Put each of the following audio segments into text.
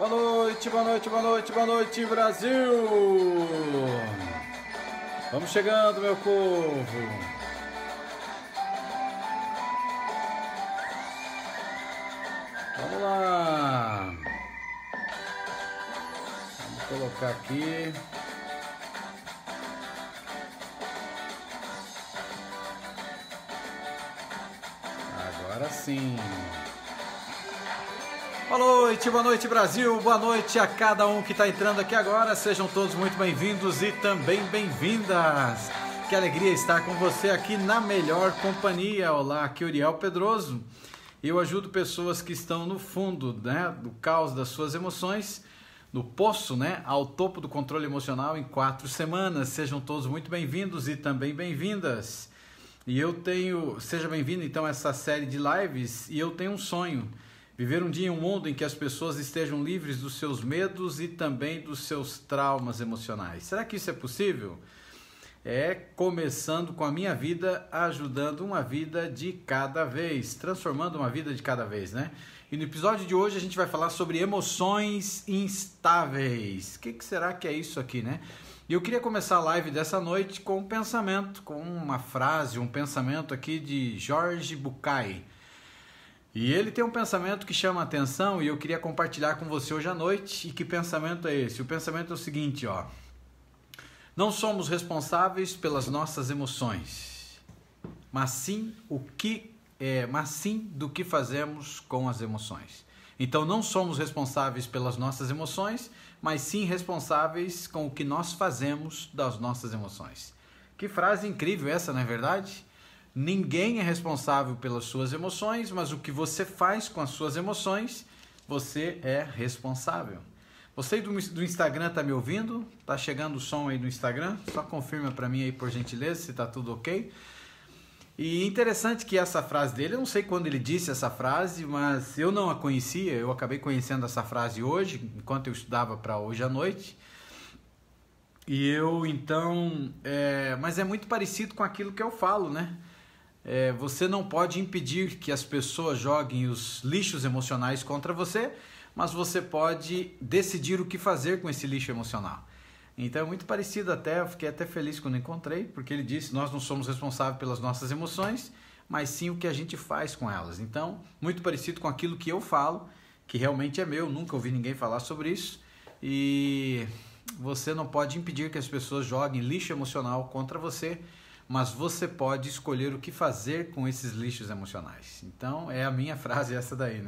Boa noite, boa noite, boa noite, boa noite, Brasil! Vamos chegando, meu povo! Vamos lá! Vamos colocar aqui. Agora sim! Boa noite Brasil, boa noite a cada um que está entrando aqui agora, sejam todos muito bem-vindos e também bem-vindas. Que alegria estar com você aqui na melhor companhia. Olá, aqui é Uriel Pedroso. Eu ajudo pessoas que estão no fundo, do caos das suas emoções, no poço, ao topo do controle emocional em 4 semanas. Sejam todos muito bem-vindos e também bem-vindas. E seja bem-vindo então a essa série de lives, e eu tenho um sonho. Viver um dia em um mundo em que as pessoas estejam livres dos seus medos e também dos seus traumas emocionais. Será que isso é possível? É começando com a minha vida, ajudando uma vida de cada vez, transformando uma vida de cada vez, E no episódio de hoje a gente vai falar sobre emoções instáveis. O que será que é isso aqui, E eu queria começar a live dessa noite com um pensamento, com uma frase, um pensamento aqui de George Bucay. E ele tem um pensamento que chama a atenção e eu queria compartilhar com você hoje à noite. E que pensamento é esse? O pensamento é o seguinte, Não somos responsáveis pelas nossas emoções, mas sim do que fazemos com as emoções. Então não somos responsáveis pelas nossas emoções, mas sim responsáveis com o que nós fazemos das nossas emoções. Que frase incrível essa, não é verdade? Ninguém é responsável pelas suas emoções, mas o que você faz com as suas emoções, você é responsável. Você do Instagram está me ouvindo? Está chegando o som aí do Instagram? Só confirma para mim aí, por gentileza, se está tudo ok. E interessante que essa frase dele, eu não sei quando ele disse essa frase, mas eu não a conhecia, eu acabei conhecendo essa frase hoje, enquanto eu estudava para hoje à noite. E eu então, mas é muito parecido com aquilo que eu falo, Você não pode impedir que as pessoas joguem os lixos emocionais contra você, mas você pode decidir o que fazer com esse lixo emocional. Então é muito parecido até, eu fiquei até feliz quando encontrei, porque ele disse, nós não somos responsáveis pelas nossas emoções, mas sim o que a gente faz com elas. Então, muito parecido com aquilo que eu falo, que realmente é meu, nunca ouvi ninguém falar sobre isso, e você não pode impedir que as pessoas joguem lixo emocional contra você, mas você pode escolher o que fazer com esses lixos emocionais. Então, é a minha frase essa daí,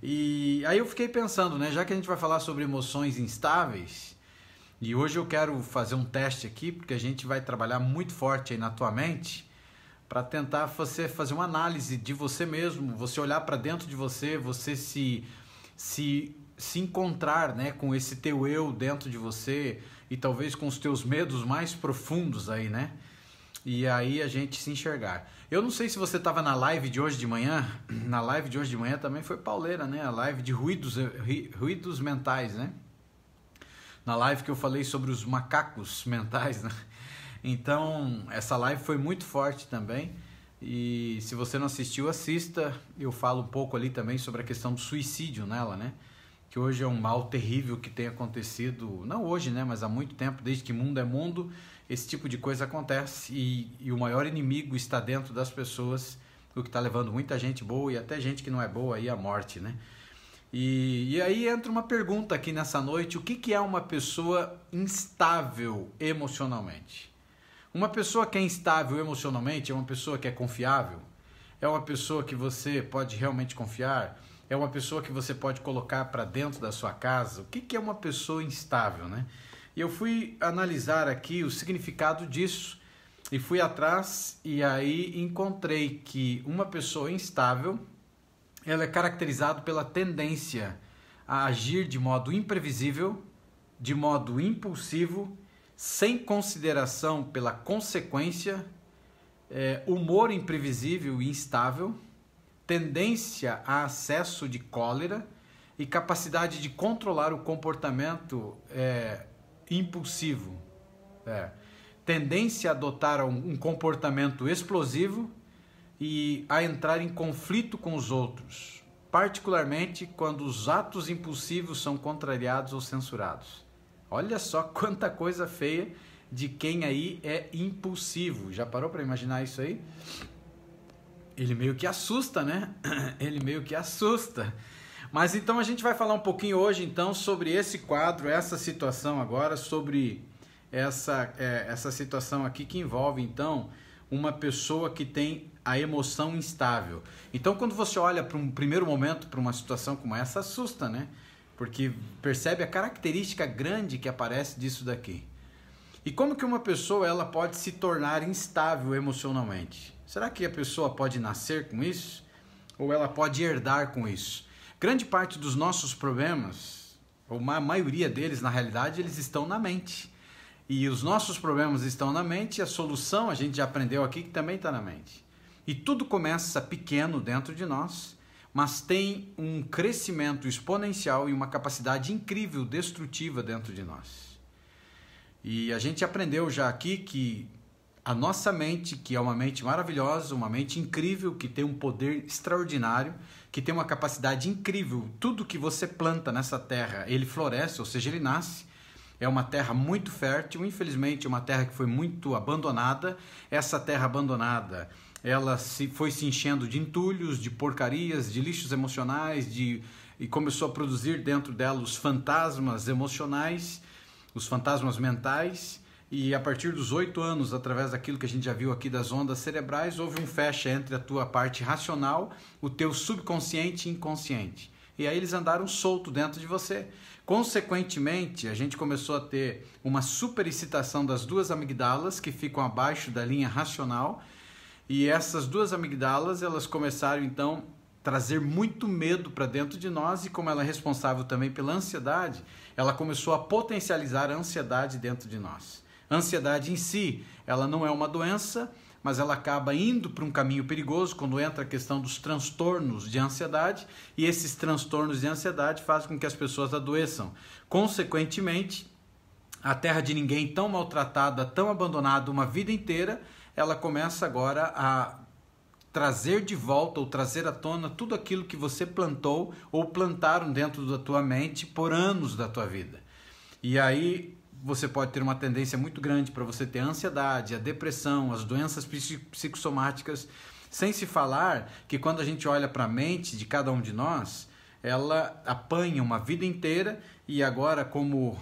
E aí eu fiquei pensando, já que a gente vai falar sobre emoções instáveis, e hoje eu quero fazer um teste aqui, porque a gente vai trabalhar muito forte aí na tua mente, para tentar você fazer uma análise de você mesmo, você olhar para dentro de você, você se encontrar, com esse teu eu dentro de você, e talvez com os teus medos mais profundos aí, E aí a gente se enxergar. Eu não sei se você estava na live de hoje de manhã. Na live de hoje de manhã também foi pauleira, A live de ruídos mentais, Na live que eu falei sobre os macacos mentais, Então, essa live foi muito forte também. E se você não assistiu, assista. Eu falo um pouco ali também sobre a questão do suicídio nela, Que hoje é um mal terrível que tem acontecido, não hoje, mas há muito tempo, desde que mundo é mundo, esse tipo de coisa acontece e o maior inimigo está dentro das pessoas, o que está levando muita gente boa e até gente que não é boa aí à morte, E aí entra uma pergunta aqui nessa noite, o que é uma pessoa instável emocionalmente? Uma pessoa que é instável emocionalmente é uma pessoa que é confiável? É uma pessoa que você pode realmente confiar? É uma pessoa que você pode colocar para dentro da sua casa? O que é uma pessoa instável, E eu fui analisar aqui o significado disso e fui atrás e aí encontrei que uma pessoa instável, ela é caracterizada pela tendência a agir de modo imprevisível, de modo impulsivo, sem consideração pela consequência, humor imprevisível e instável, tendência a acesso de cólera e capacidade de controlar o comportamento impulsivo, tendência a adotar um comportamento explosivo e a entrar em conflito com os outros, particularmente quando os atos impulsivos são contrariados ou censurados. Olha só quanta coisa feia de quem aí é impulsivo. Já parou para imaginar isso aí? Ele meio que assusta, né? Ele meio que assusta. Mas então a gente vai falar um pouquinho hoje então sobre esse quadro, essa situação agora, sobre essa situação aqui que envolve então uma pessoa que tem a emoção instável. Então quando você olha para um primeiro momento, para uma situação como essa, assusta, né? Porque percebe a característica grande que aparece disso daqui. E como que uma pessoa ela pode se tornar instável emocionalmente? Será que a pessoa pode nascer com isso? Ou ela pode herdar com isso? Grande parte dos nossos problemas, ou a maioria deles na realidade, eles estão na mente. E os nossos problemas estão na mente e a solução a gente já aprendeu aqui que também está na mente. E tudo começa pequeno dentro de nós, mas tem um crescimento exponencial e uma capacidade incrível, destrutiva dentro de nós. E a gente aprendeu já aqui que a nossa mente, que é uma mente maravilhosa, uma mente incrível, que tem um poder extraordinário, que tem uma capacidade incrível, tudo que você planta nessa terra, ele floresce, ou seja, ele nasce. É uma terra muito fértil, infelizmente é uma terra que foi muito abandonada. Essa terra abandonada, ela foi se enchendo de entulhos, de porcarias, de lixos emocionais, e começou a produzir dentro dela os fantasmas emocionais, os fantasmas mentais, e a partir dos 8 anos, através daquilo que a gente já viu aqui das ondas cerebrais, houve um fecha entre a tua parte racional, o teu subconsciente e inconsciente. E aí eles andaram solto dentro de você. Consequentemente, a gente começou a ter uma superexcitação das duas amigdalas, que ficam abaixo da linha racional, e essas duas amigdalas, elas começaram então trazer muito medo para dentro de nós, e como ela é responsável também pela ansiedade, ela começou a potencializar a ansiedade dentro de nós. A ansiedade em si, ela não é uma doença, mas ela acaba indo para um caminho perigoso quando entra a questão dos transtornos de ansiedade, e esses transtornos de ansiedade fazem com que as pessoas adoeçam. Consequentemente, a terra de ninguém tão maltratada, tão abandonada uma vida inteira, ela começa agora a trazer de volta ou trazer à tona tudo aquilo que você plantou ou plantaram dentro da tua mente por anos da tua vida. E aí você pode ter uma tendência muito grande para você ter a ansiedade, a depressão, as doenças psicossomáticas, sem se falar que quando a gente olha para a mente de cada um de nós, ela apanha uma vida inteira, e agora como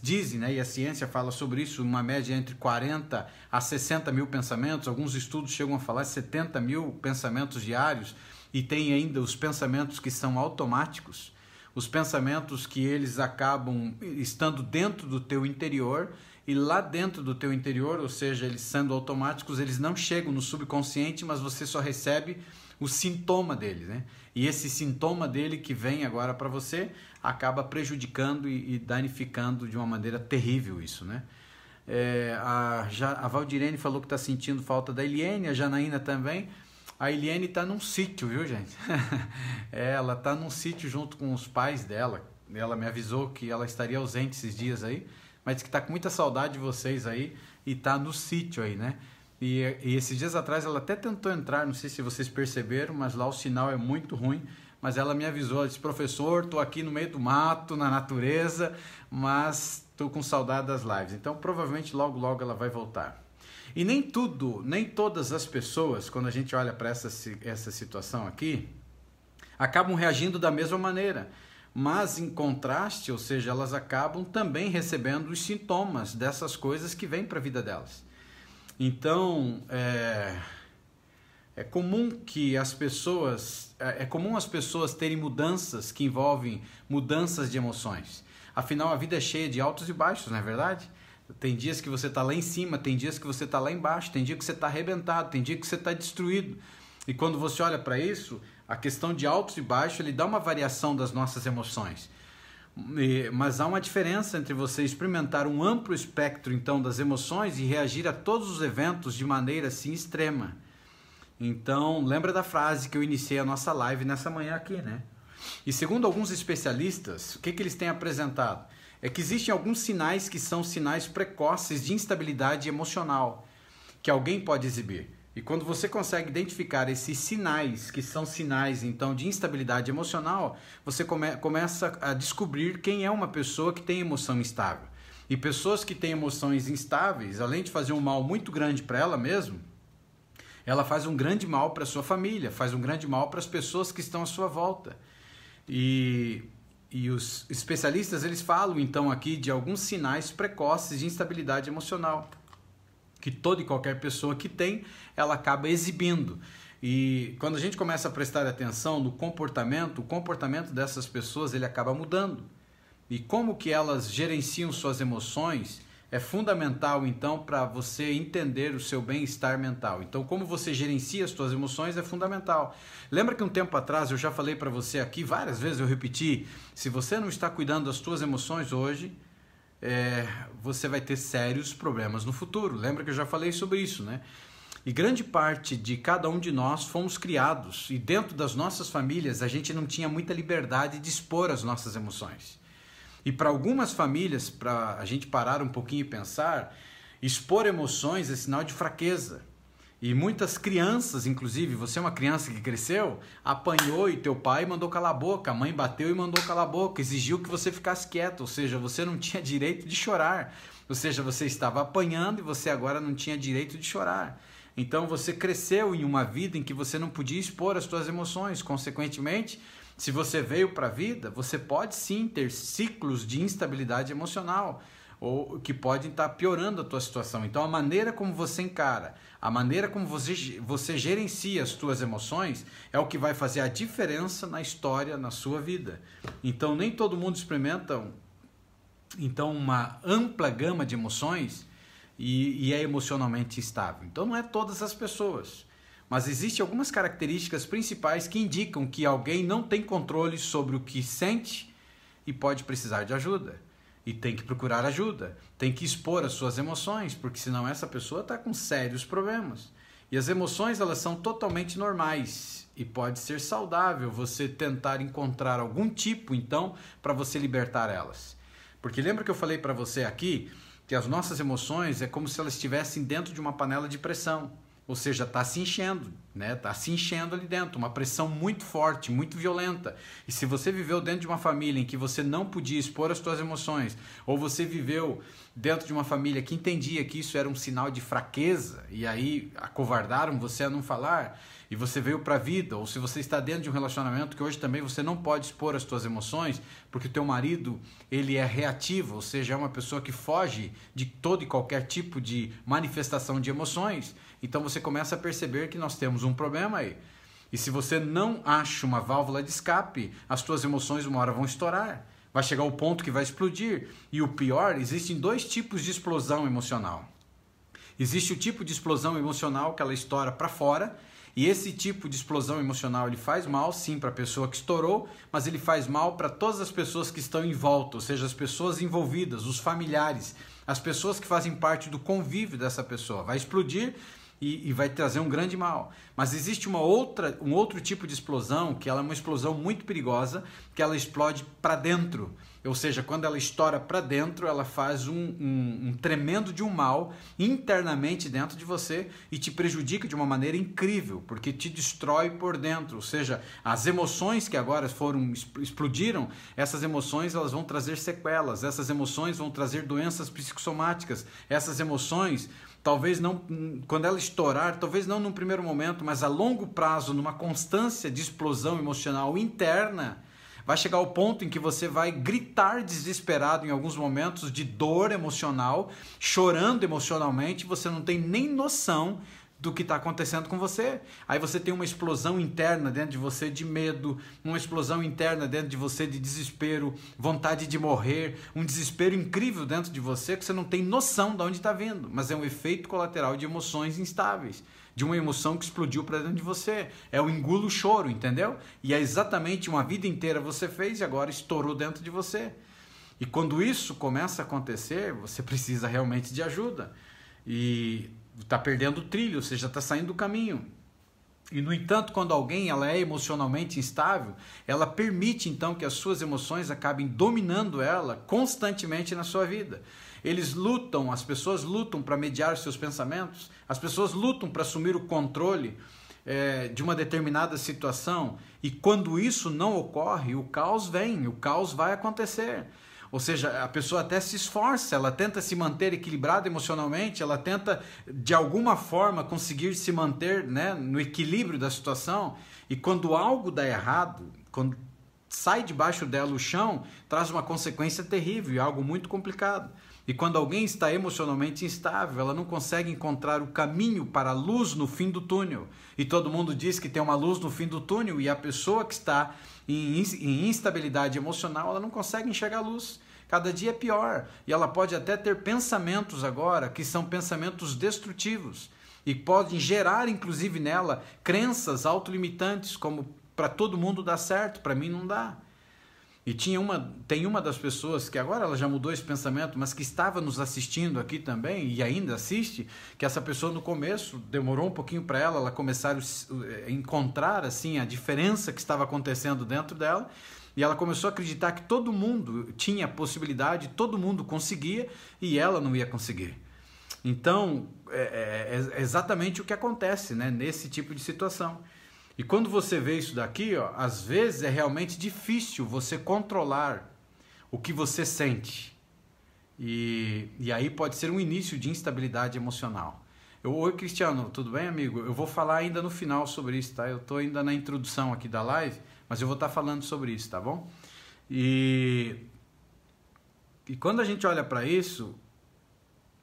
dizem, né, e a ciência fala sobre isso, uma média entre 40 a 60 mil pensamentos, alguns estudos chegam a falar 70 mil pensamentos diários, e tem ainda os pensamentos que são automáticos, os pensamentos que eles acabam estando dentro do teu interior, e lá dentro do teu interior, ou seja, eles sendo automáticos, eles não chegam no subconsciente, mas você só recebe o sintoma deles, né? E esse sintoma dele que vem agora para você acaba prejudicando e danificando de uma maneira terrível isso, né? A Valdirene falou que está sentindo falta da Eliane, a Janaína também. A Eliane está num sítio, viu, gente? Ela está num sítio junto com os pais dela. Ela me avisou que ela estaria ausente esses dias aí, mas disse que está com muita saudade de vocês aí e está no sítio aí, né? E esses dias atrás ela até tentou entrar, não sei se vocês perceberam, mas lá o sinal é muito ruim. Mas ela me avisou, ela disse: professor, estou aqui no meio do mato, na natureza, mas estou com saudade das lives. Então provavelmente logo logo ela vai voltar. E nem todas as pessoas, quando a gente olha para essa situação aqui, acabam reagindo da mesma maneira. Mas em contraste, ou seja, elas acabam também recebendo os sintomas dessas coisas que vêm para a vida delas. Então, é comum as pessoas terem mudanças que envolvem mudanças de emoções. Afinal, a vida é cheia de altos e baixos, não é verdade? Tem dias que você está lá em cima, tem dias que você está lá embaixo, tem dia que você está arrebentado, tem dia que você está destruído. E quando você olha para isso, a questão de altos e baixos, ele dá uma variação das nossas emoções. Mas há uma diferença entre você experimentar um amplo espectro então das emoções e reagir a todos os eventos de maneira assim extrema. Então, lembra da frase que eu iniciei a nossa live nessa manhã aqui, né? E segundo alguns especialistas, o que eles têm apresentado? É que existem alguns sinais que são sinais precoces de instabilidade emocional que alguém pode exibir. E quando você consegue identificar esses sinais, que são sinais então de instabilidade emocional, você começa a descobrir quem é uma pessoa que tem emoção instável. E pessoas que têm emoções instáveis, além de fazer um mal muito grande para ela mesma, ela faz um grande mal para a sua família, faz um grande mal para as pessoas que estão à sua volta. E os especialistas, eles falam então aqui de alguns sinais precoces de instabilidade emocional, que toda e qualquer pessoa que tem, ela acaba exibindo. E quando a gente começa a prestar atenção no comportamento, o comportamento dessas pessoas, ele acaba mudando. E como que elas gerenciam suas emoções é fundamental, então, para você entender o seu bem-estar mental. Então, como você gerencia as suas emoções é fundamental. Lembra que um tempo atrás eu já falei para você aqui, várias vezes eu repeti, se você não está cuidando das suas emoções hoje, você vai ter sérios problemas no futuro. Lembra que eu já falei sobre isso, né? E grande parte de cada um de nós fomos criados, e dentro das nossas famílias a gente não tinha muita liberdade de expor as nossas emoções. E para algumas famílias, para a gente parar um pouquinho e pensar, expor emoções é sinal de fraqueza. E muitas crianças, inclusive, você é uma criança que cresceu, apanhou e teu pai mandou calar a boca, a mãe bateu e mandou calar a boca, exigiu que você ficasse quieto, ou seja, você não tinha direito de chorar. Ou seja, você estava apanhando e você agora não tinha direito de chorar. Então você cresceu em uma vida em que você não podia expor as suas emoções, consequentemente, se você veio para a vida, você pode sim ter ciclos de instabilidade emocional, ou que podem estar piorando a tua situação. Então a maneira como você encara, a maneira como você gerencia as suas emoções é o que vai fazer a diferença na história, na sua vida. Então nem todo mundo experimenta então uma ampla gama de emoções e é emocionalmente estável. Então não é todas as pessoas. Mas existem algumas características principais que indicam que alguém não tem controle sobre o que sente e pode precisar de ajuda. E tem que procurar ajuda, tem que expor as suas emoções, porque senão essa pessoa está com sérios problemas. E as emoções, elas são totalmente normais e pode ser saudável você tentar encontrar algum tipo, então, para você libertar elas. Porque lembra que eu falei para você aqui que as nossas emoções é como se elas estivessem dentro de uma panela de pressão. Ou seja, está se enchendo, né? Está se enchendo ali dentro, uma pressão muito forte, muito violenta. E se você viveu dentro de uma família em que você não podia expor as suas emoções, ou você viveu dentro de uma família que entendia que isso era um sinal de fraqueza, e aí acovardaram você a não falar, e você veio para a vida, ou se você está dentro de um relacionamento que hoje também você não pode expor as suas emoções, porque o teu marido ele é reativo, ou seja, é uma pessoa que foge de todo e qualquer tipo de manifestação de emoções, então você começa a perceber que nós temos um problema aí. E se você não acha uma válvula de escape, as suas emoções uma hora vão estourar. Vai chegar o ponto que vai explodir. E o pior, existem dois tipos de explosão emocional. Existe o tipo de explosão emocional que ela estoura para fora, e esse tipo de explosão emocional ele faz mal sim para a pessoa que estourou, mas ele faz mal para todas as pessoas que estão em volta, ou seja, as pessoas envolvidas, os familiares, as pessoas que fazem parte do convívio dessa pessoa. Vai explodir e vai trazer um grande mal. Mas existe um outro tipo de explosão, que ela é uma explosão muito perigosa, que ela explode para dentro. Ou seja, quando ela estoura para dentro, ela faz um tremendo de um mal internamente dentro de você e te prejudica de uma maneira incrível, porque te destrói por dentro. Ou seja, as emoções que agora explodiram, essas emoções elas vão trazer sequelas, essas emoções vão trazer doenças psicossomáticas, essas emoções talvez não, quando ela estourar, talvez não num primeiro momento, mas a longo prazo, numa constância de explosão emocional interna, vai chegar ao ponto em que você vai gritar desesperado em alguns momentos de dor emocional, chorando emocionalmente, você não tem nem noção do que está acontecendo com você. Aí você tem uma explosão interna dentro de você de medo, uma explosão interna dentro de você de desespero, vontade de morrer, um desespero incrível dentro de você que você não tem noção de onde está vindo, mas é um efeito colateral de emoções instáveis, de uma emoção que explodiu para dentro de você. É o engulo choro, entendeu? E é exatamente uma vida inteira você fez e agora estourou dentro de você. E quando isso começa a acontecer, você precisa realmente de ajuda. E está perdendo o trilho, você já está saindo do caminho. E, no entanto, quando alguém ela é emocionalmente instável, ela permite, então, que as suas emoções acabem dominando ela constantemente na sua vida. Eles lutam, as pessoas lutam para mediar seus pensamentos, as pessoas lutam para assumir o controle de uma determinada situação, e quando isso não ocorre, o caos vem, o caos vai acontecer. Ou seja, a pessoa até se esforça, ela tenta se manter equilibrada emocionalmente, ela tenta de alguma forma conseguir se manter, né, no equilíbrio da situação, e quando algo dá errado, quando sai debaixo dela o chão, traz uma consequência terrível e algo muito complicado. E quando alguém está emocionalmente instável, ela não consegue encontrar o caminho para a luz no fim do túnel. E todo mundo diz que tem uma luz no fim do túnel, e a pessoa que está em instabilidade emocional, ela não consegue enxergar a luz. Cada dia é pior. E ela pode até ter pensamentos agora que são pensamentos destrutivos e podem gerar, inclusive nela, crenças autolimitantes, como para todo mundo dá certo, para mim não dá. E tem uma das pessoas que agora ela já mudou esse pensamento, mas que estava nos assistindo aqui também e ainda assiste, que essa pessoa no começo demorou um pouquinho para ela começar a encontrar assim a diferença que estava acontecendo dentro dela, e ela começou a acreditar que todo mundo tinha possibilidade, todo mundo conseguia e ela não ia conseguir. Então é exatamente o que acontece, né, nesse tipo de situação. E quando você vê isso daqui, ó, às vezes é realmente difícil você controlar o que você sente. E aí pode ser um início de instabilidade emocional. Oi, Cristiano, tudo bem, amigo? Eu vou falar ainda no final sobre isso, tá? Eu estou ainda na introdução aqui da live, mas eu vou estar falando sobre isso, tá bom? E quando a gente olha para isso,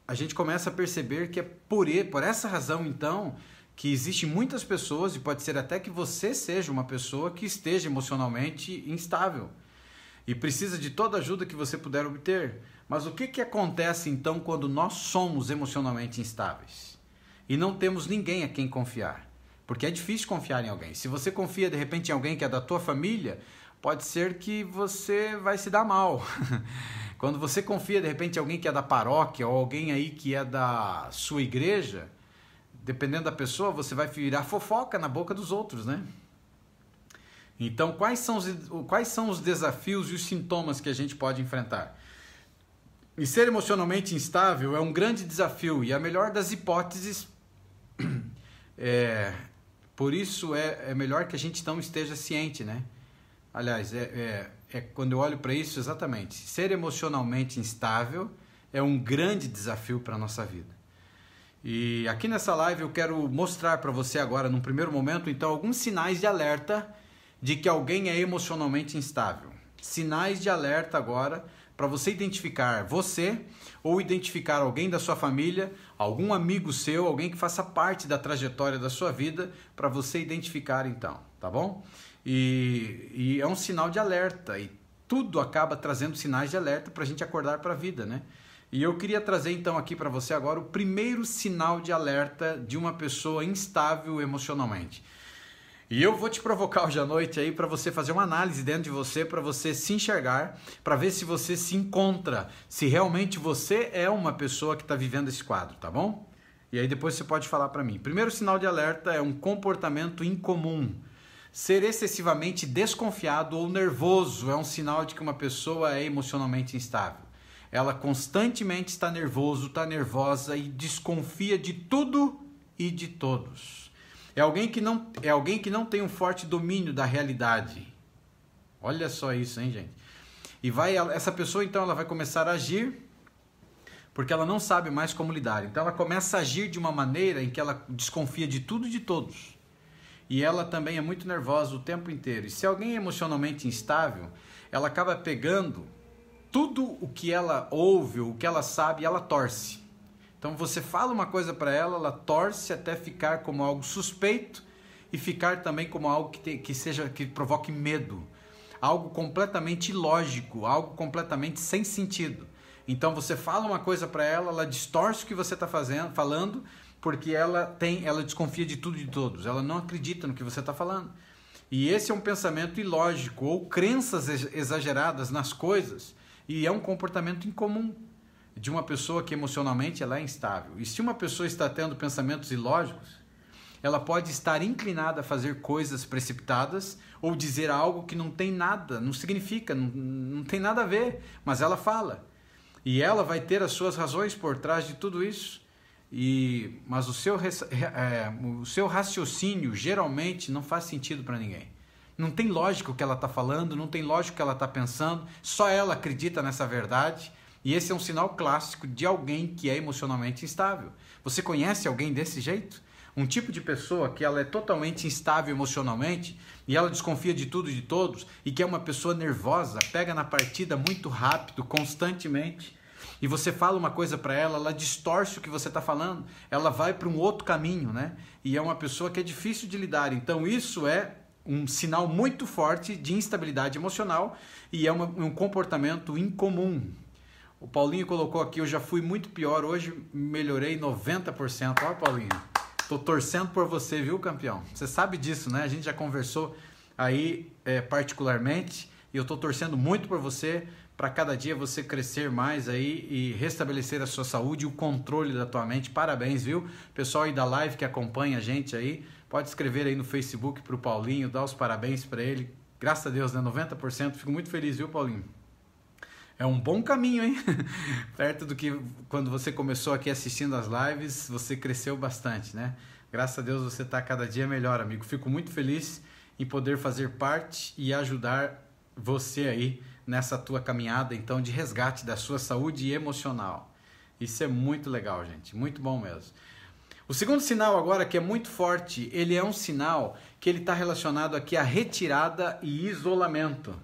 a gente começa a perceber que é por essa razão, então, que existem muitas pessoas, e pode ser até que você seja uma pessoa que esteja emocionalmente instável e precisa de toda a ajuda que você puder obter. Mas o que acontece então quando nós somos emocionalmente instáveis e não temos ninguém a quem confiar? Porque é difícil confiar em alguém. Se você confia de repente em alguém que é da tua família, pode ser que você vai se dar mal. Quando você confia de repente em alguém que é da paróquia ou alguém aí que é da sua igreja, dependendo da pessoa, você vai virar fofoca na boca dos outros, né? Então, quais são os desafios e os sintomas que a gente pode enfrentar? E ser emocionalmente instável é um grande desafio, e a melhor das hipóteses, por isso é melhor que a gente não esteja ciente, né? Aliás, quando eu olho para isso, exatamente, ser emocionalmente instável é um grande desafio para a nossa vida. E aqui nessa live eu quero mostrar para você agora, num primeiro momento, então, alguns sinais de alerta de que alguém é emocionalmente instável. Sinais de alerta agora para você identificar você ou identificar alguém da sua família, algum amigo seu, alguém que faça parte da trajetória da sua vida, para você identificar então, tá bom? E é um sinal de alerta, e tudo acaba trazendo sinais de alerta para a gente acordar para a vida, né? E eu queria trazer então aqui para você agora o primeiro sinal de alerta de uma pessoa instável emocionalmente. E eu vou te provocar hoje à noite aí para você fazer uma análise dentro de você, para você se enxergar, para ver se você se encontra, se realmente você é uma pessoa que está vivendo esse quadro, tá bom? E aí depois você pode falar para mim. Primeiro sinal de alerta é um comportamento incomum. Ser excessivamente desconfiado ou nervoso é um sinal de que uma pessoa é emocionalmente instável. Ela constantemente está nervosa e desconfia de tudo e de todos. É alguém que não tem um forte domínio da realidade. Olha só isso, hein, gente? E essa pessoa, então, ela vai começar a agir porque ela não sabe mais como lidar. Então, ela começa a agir de uma maneira em que ela desconfia de tudo e de todos. E ela também é muito nervosa o tempo inteiro. E se alguém é emocionalmente instável, ela acaba pegando tudo o que ela ouve, o que ela sabe, ela torce. Então você fala uma coisa para ela, ela torce até ficar como algo suspeito e ficar também como algo que provoque medo, algo completamente ilógico, algo completamente sem sentido. Então você fala uma coisa para ela, ela distorce o que você está falando, porque ela desconfia de tudo e de todos, ela não acredita no que você está falando. E esse é um pensamento ilógico ou crenças exageradas nas coisas. E é um comportamento incomum de uma pessoa que emocionalmente ela é instável. E se uma pessoa está tendo pensamentos ilógicos, ela pode estar inclinada a fazer coisas precipitadas ou dizer algo que não tem nada, não significa, não tem nada a ver, mas ela fala. E ela vai ter as suas razões por trás de tudo isso. Mas o seu raciocínio geralmente não faz sentido para ninguém. Não tem lógica o que ela está falando, não tem lógica o que ela está pensando, só ela acredita nessa verdade. E esse é um sinal clássico de alguém que é emocionalmente instável. Você conhece alguém desse jeito? Um tipo de pessoa que ela é totalmente instável emocionalmente e ela desconfia de tudo e de todos e que é uma pessoa nervosa, pega na partida muito rápido, constantemente. E você fala uma coisa para ela, ela distorce o que você está falando, ela vai para um outro caminho, né? E é uma pessoa que é difícil de lidar. Então isso é um sinal muito forte de instabilidade emocional e é um comportamento incomum. O Paulinho colocou aqui, eu já fui muito pior, hoje melhorei 90%. Ó, Paulinho, tô torcendo por você, viu, campeão? Você sabe disso, né? A gente já conversou aí particularmente e eu tô torcendo muito por você, para cada dia você crescer mais aí e restabelecer a sua saúde e o controle da tua mente. Parabéns, viu? Pessoal aí da live que acompanha a gente aí, pode escrever aí no Facebook pro Paulinho, dar os parabéns para ele. Graças a Deus, né? 90%. Fico muito feliz, viu, Paulinho? É um bom caminho, hein? Perto do que quando você começou aqui assistindo as lives, você cresceu bastante, né? Graças a Deus você está cada dia melhor, amigo. Fico muito feliz em poder fazer parte e ajudar você aí nessa tua caminhada, então, de resgate da sua saúde emocional. Isso é muito legal, gente. Muito bom mesmo. O segundo sinal agora, que é muito forte, ele é um sinal que ele está relacionado aqui à retirada e isolamento.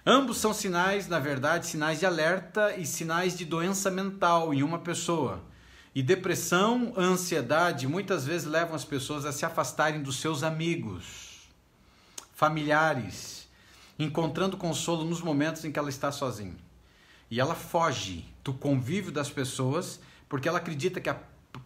Ambos são sinais, na verdade, sinais de alerta e sinais de doença mental em uma pessoa. E depressão, ansiedade, muitas vezes levam as pessoas a se afastarem dos seus amigos, familiares, encontrando consolo nos momentos em que ela está sozinha. E ela foge do convívio das pessoas, porque ela acredita que a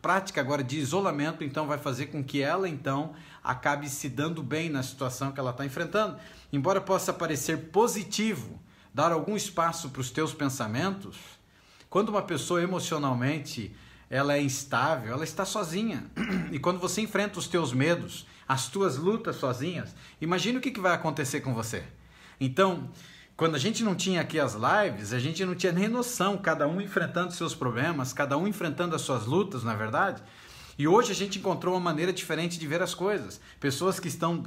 prática agora de isolamento, então, vai fazer com que ela, então, acabe se dando bem na situação que ela está enfrentando. Embora possa parecer positivo dar algum espaço para os teus pensamentos, quando uma pessoa emocionalmente ela é instável, ela está sozinha. E quando você enfrenta os teus medos, as tuas lutas sozinhas, imagine o que vai acontecer com você. Então, quando a gente não tinha aqui as lives, a gente não tinha nem noção, cada um enfrentando seus problemas, cada um enfrentando as suas lutas, na verdade. E hoje a gente encontrou uma maneira diferente de ver as coisas. Pessoas que estão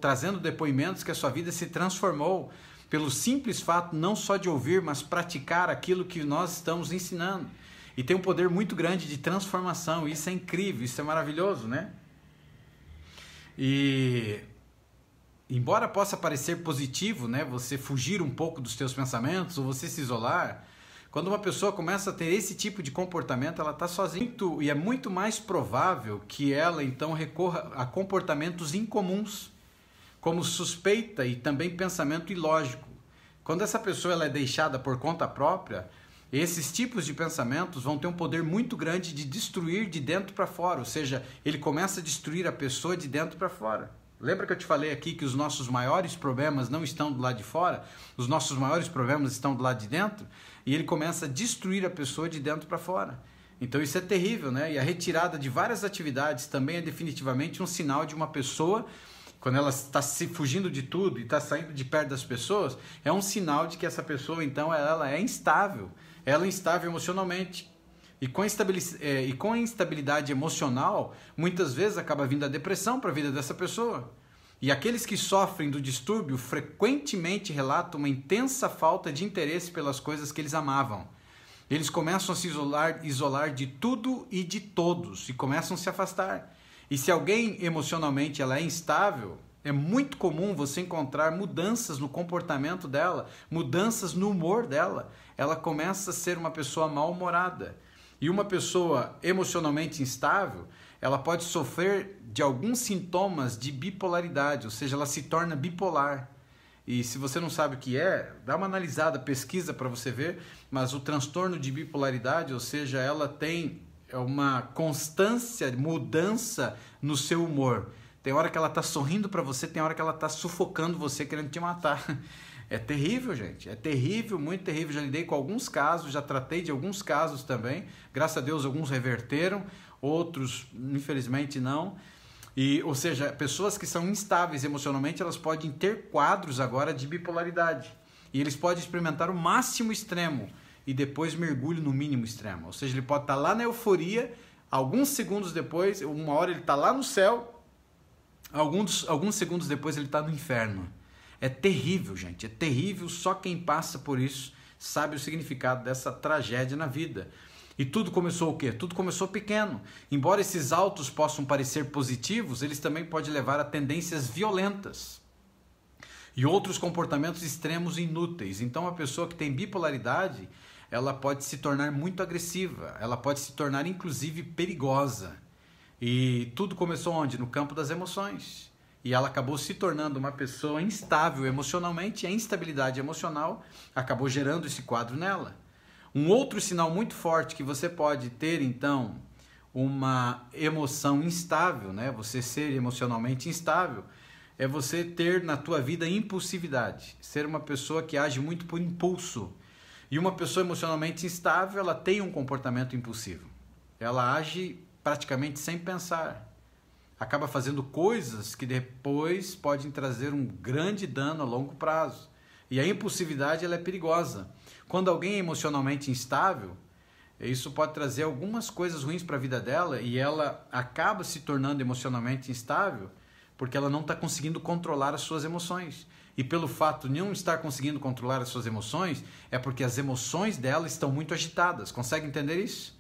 trazendo depoimentos que a sua vida se transformou pelo simples fato não só de ouvir, mas praticar aquilo que nós estamos ensinando. E tem um poder muito grande de transformação. Isso é incrível, isso é maravilhoso, né? E embora possa parecer positivo, né, você fugir um pouco dos teus pensamentos ou você se isolar, quando uma pessoa começa a ter esse tipo de comportamento, ela está sozinha. E é muito mais provável que ela, então, recorra a comportamentos incomuns, como suspeita e também pensamento ilógico. Quando essa pessoa ela é deixada por conta própria, esses tipos de pensamentos vão ter um poder muito grande de destruir de dentro para fora. Ou seja, ele começa a destruir a pessoa de dentro para fora. Lembra que eu te falei aqui que os nossos maiores problemas não estão do lado de fora? Os nossos maiores problemas estão do lado de dentro? E ele começa a destruir a pessoa de dentro para fora. Então isso é terrível, né? E a retirada de várias atividades também é definitivamente um sinal de uma pessoa, quando ela está se fugindo de tudo e está saindo de perto das pessoas, é um sinal de que essa pessoa, então, ela é instável. Ela é instável emocionalmente. E com a instabilidade emocional, muitas vezes acaba vindo a depressão para a vida dessa pessoa. E aqueles que sofrem do distúrbio frequentemente relatam uma intensa falta de interesse pelas coisas que eles amavam. Eles começam a se isolar de tudo e de todos e começam a se afastar. E se alguém emocionalmente ela é instável, é muito comum você encontrar mudanças no comportamento dela, mudanças no humor dela. Ela começa a ser uma pessoa mal-humorada. E uma pessoa emocionalmente instável, ela pode sofrer de alguns sintomas de bipolaridade, ou seja, ela se torna bipolar. E se você não sabe o que é, dá uma analisada, pesquisa para você ver, mas o transtorno de bipolaridade, ou seja, ela tem uma constância, mudança no seu humor. Tem hora que ela está sorrindo para você, tem hora que ela está sufocando você, querendo te matar. É terrível, gente. É terrível, muito terrível. Já lidei com alguns casos, já tratei de alguns casos também. Graças a Deus, alguns reverteram. outros infelizmente não. E, ou seja, pessoas que são instáveis emocionalmente, elas podem ter quadros agora de bipolaridade. E eles podem experimentar o máximo extremo e depois mergulho no mínimo extremo. Ou seja, ele pode estar lá na euforia, alguns segundos depois, uma hora ele está lá no céu, alguns segundos depois ele está no inferno. É terrível, gente, é terrível. Só quem passa por isso sabe o significado dessa tragédia na vida. E tudo começou o quê? Tudo começou pequeno. Embora esses altos possam parecer positivos, eles também podem levar a tendências violentas e outros comportamentos extremos e inúteis. Então, a pessoa que tem bipolaridade, ela pode se tornar muito agressiva, ela pode se tornar inclusive perigosa. E tudo começou onde? No campo das emoções. E ela acabou se tornando uma pessoa instável emocionalmente, e a instabilidade emocional acabou gerando esse quadro nela. Um outro sinal muito forte que você pode ter, então, uma emoção instável, né? Você ser emocionalmente instável, é você ter na tua vida impulsividade, ser uma pessoa que age muito por impulso. E uma pessoa emocionalmente instável, ela tem um comportamento impulsivo. Ela age praticamente sem pensar. Acaba fazendo coisas que depois podem trazer um grande dano a longo prazo. E a impulsividade, ela é perigosa. Quando alguém é emocionalmente instável, isso pode trazer algumas coisas ruins para a vida dela e ela acaba se tornando emocionalmente instável porque ela não está conseguindo controlar as suas emoções. E pelo fato de não estar conseguindo controlar as suas emoções, é porque as emoções dela estão muito agitadas. Consegue entender isso?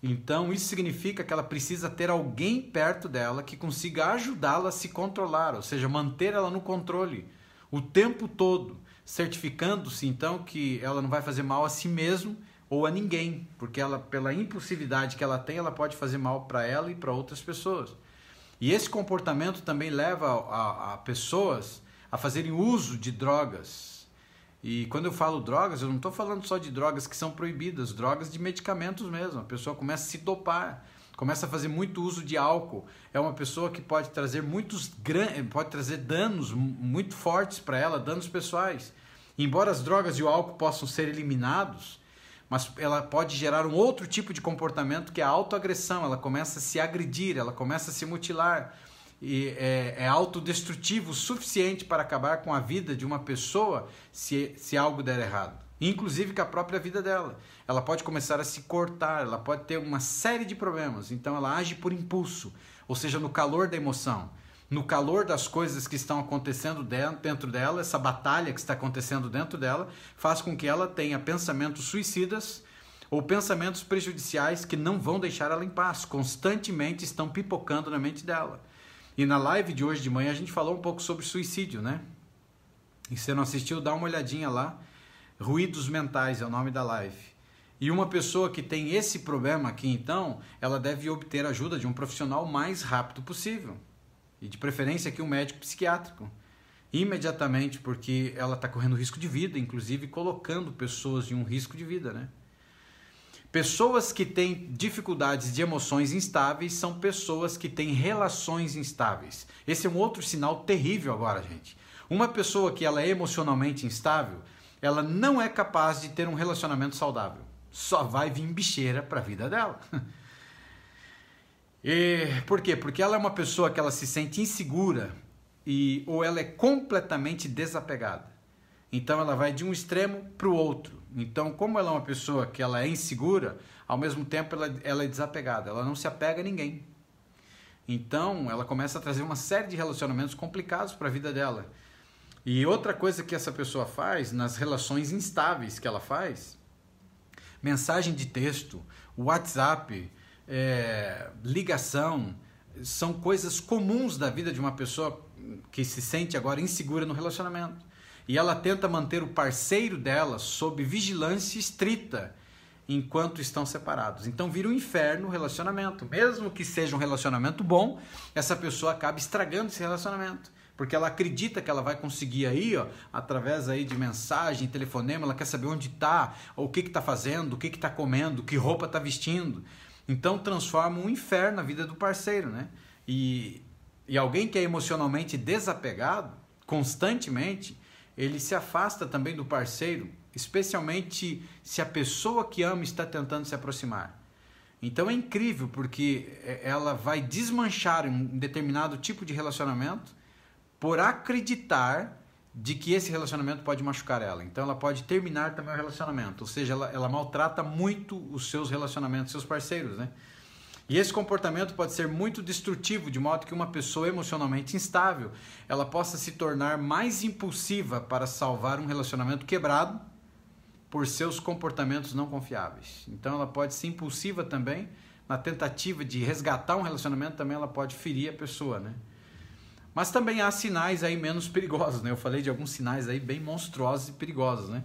Então, isso significa que ela precisa ter alguém perto dela que consiga ajudá-la a se controlar, ou seja, manter ela no controle o tempo todo, certificando-se então que ela não vai fazer mal a si mesma ou a ninguém, porque ela, pela impulsividade que ela tem, ela pode fazer mal para ela e para outras pessoas. E esse comportamento também leva a pessoas a fazerem uso de drogas. E quando eu falo drogas, eu não estou falando só de drogas que são proibidas, drogas de medicamentos mesmo. A pessoa começa a se dopar, começa a fazer muito uso de álcool. É uma pessoa que pode trazer pode trazer danos muito fortes para ela, danos pessoais. Embora as drogas e o álcool possam ser eliminados, mas ela pode gerar um outro tipo de comportamento que é a autoagressão. Ela começa a se agredir, ela começa a se mutilar. E é autodestrutivo o suficiente para acabar com a vida de uma pessoa se algo der errado. Inclusive com a própria vida dela. Ela pode começar a se cortar, ela pode ter uma série de problemas. Então ela age por impulso, ou seja, no calor da emoção, no calor das coisas que estão acontecendo dentro dela, essa batalha que está acontecendo dentro dela, faz com que ela tenha pensamentos suicidas ou pensamentos prejudiciais que não vão deixar ela em paz, constantemente estão pipocando na mente dela. E na live de hoje de manhã a gente falou um pouco sobre suicídio, né? E se você não assistiu, dá uma olhadinha lá. Ruídos mentais é o nome da live. E uma pessoa que tem esse problema aqui, então, ela deve obter ajuda de um profissional o mais rápido possível. E de preferência aqui um médico psiquiátrico. Imediatamente, porque ela está correndo risco de vida, inclusive colocando pessoas em um risco de vida, né? Pessoas que têm dificuldades de emoções instáveis são pessoas que têm relações instáveis. Esse é um outro sinal terrível agora, gente. Uma pessoa que ela é emocionalmente instável, ela não é capaz de ter um relacionamento saudável. Só vai vir bicheira para a vida dela. E por quê? Porque ela é uma pessoa que ela se sente insegura ou ela é completamente desapegada. Então ela vai de um extremo para o outro. Então, como ela é uma pessoa que ela é insegura, ao mesmo tempo ela é desapegada, ela não se apega a ninguém. Então ela começa a trazer uma série de relacionamentos complicados para a vida dela. E outra coisa que essa pessoa faz, nas relações instáveis que ela faz, mensagem de texto, WhatsApp, ligação, são coisas comuns da vida de uma pessoa que se sente agora insegura no relacionamento. E ela tenta manter o parceiro dela sob vigilância estrita enquanto estão separados. Então vira um inferno o relacionamento. Mesmo que seja um relacionamento bom, essa pessoa acaba estragando esse relacionamento. Porque ela acredita que ela vai conseguir aí, ó, através aí de mensagem, telefonema, ela quer saber onde está, o que está fazendo, o que está comendo, que roupa está vestindo. Então transforma um inferno na vida do parceiro, né? E alguém que é emocionalmente desapegado, constantemente, ele se afasta também do parceiro, especialmente se a pessoa que ama está tentando se aproximar. Então é incrível, porque ela vai desmanchar um determinado tipo de relacionamento por acreditar de que esse relacionamento pode machucar ela. Então ela pode terminar também o relacionamento, ou seja, ela maltrata muito os seus relacionamentos, seus parceiros, né? E esse comportamento pode ser muito destrutivo, de modo que uma pessoa emocionalmente instável, ela possa se tornar mais impulsiva para salvar um relacionamento quebrado por seus comportamentos não confiáveis. Então ela pode ser impulsiva também, na tentativa de resgatar um relacionamento também ela pode ferir a pessoa, né? Mas também há sinais aí menos perigosos, né? Eu falei de alguns sinais aí bem monstruosos e perigosos, né?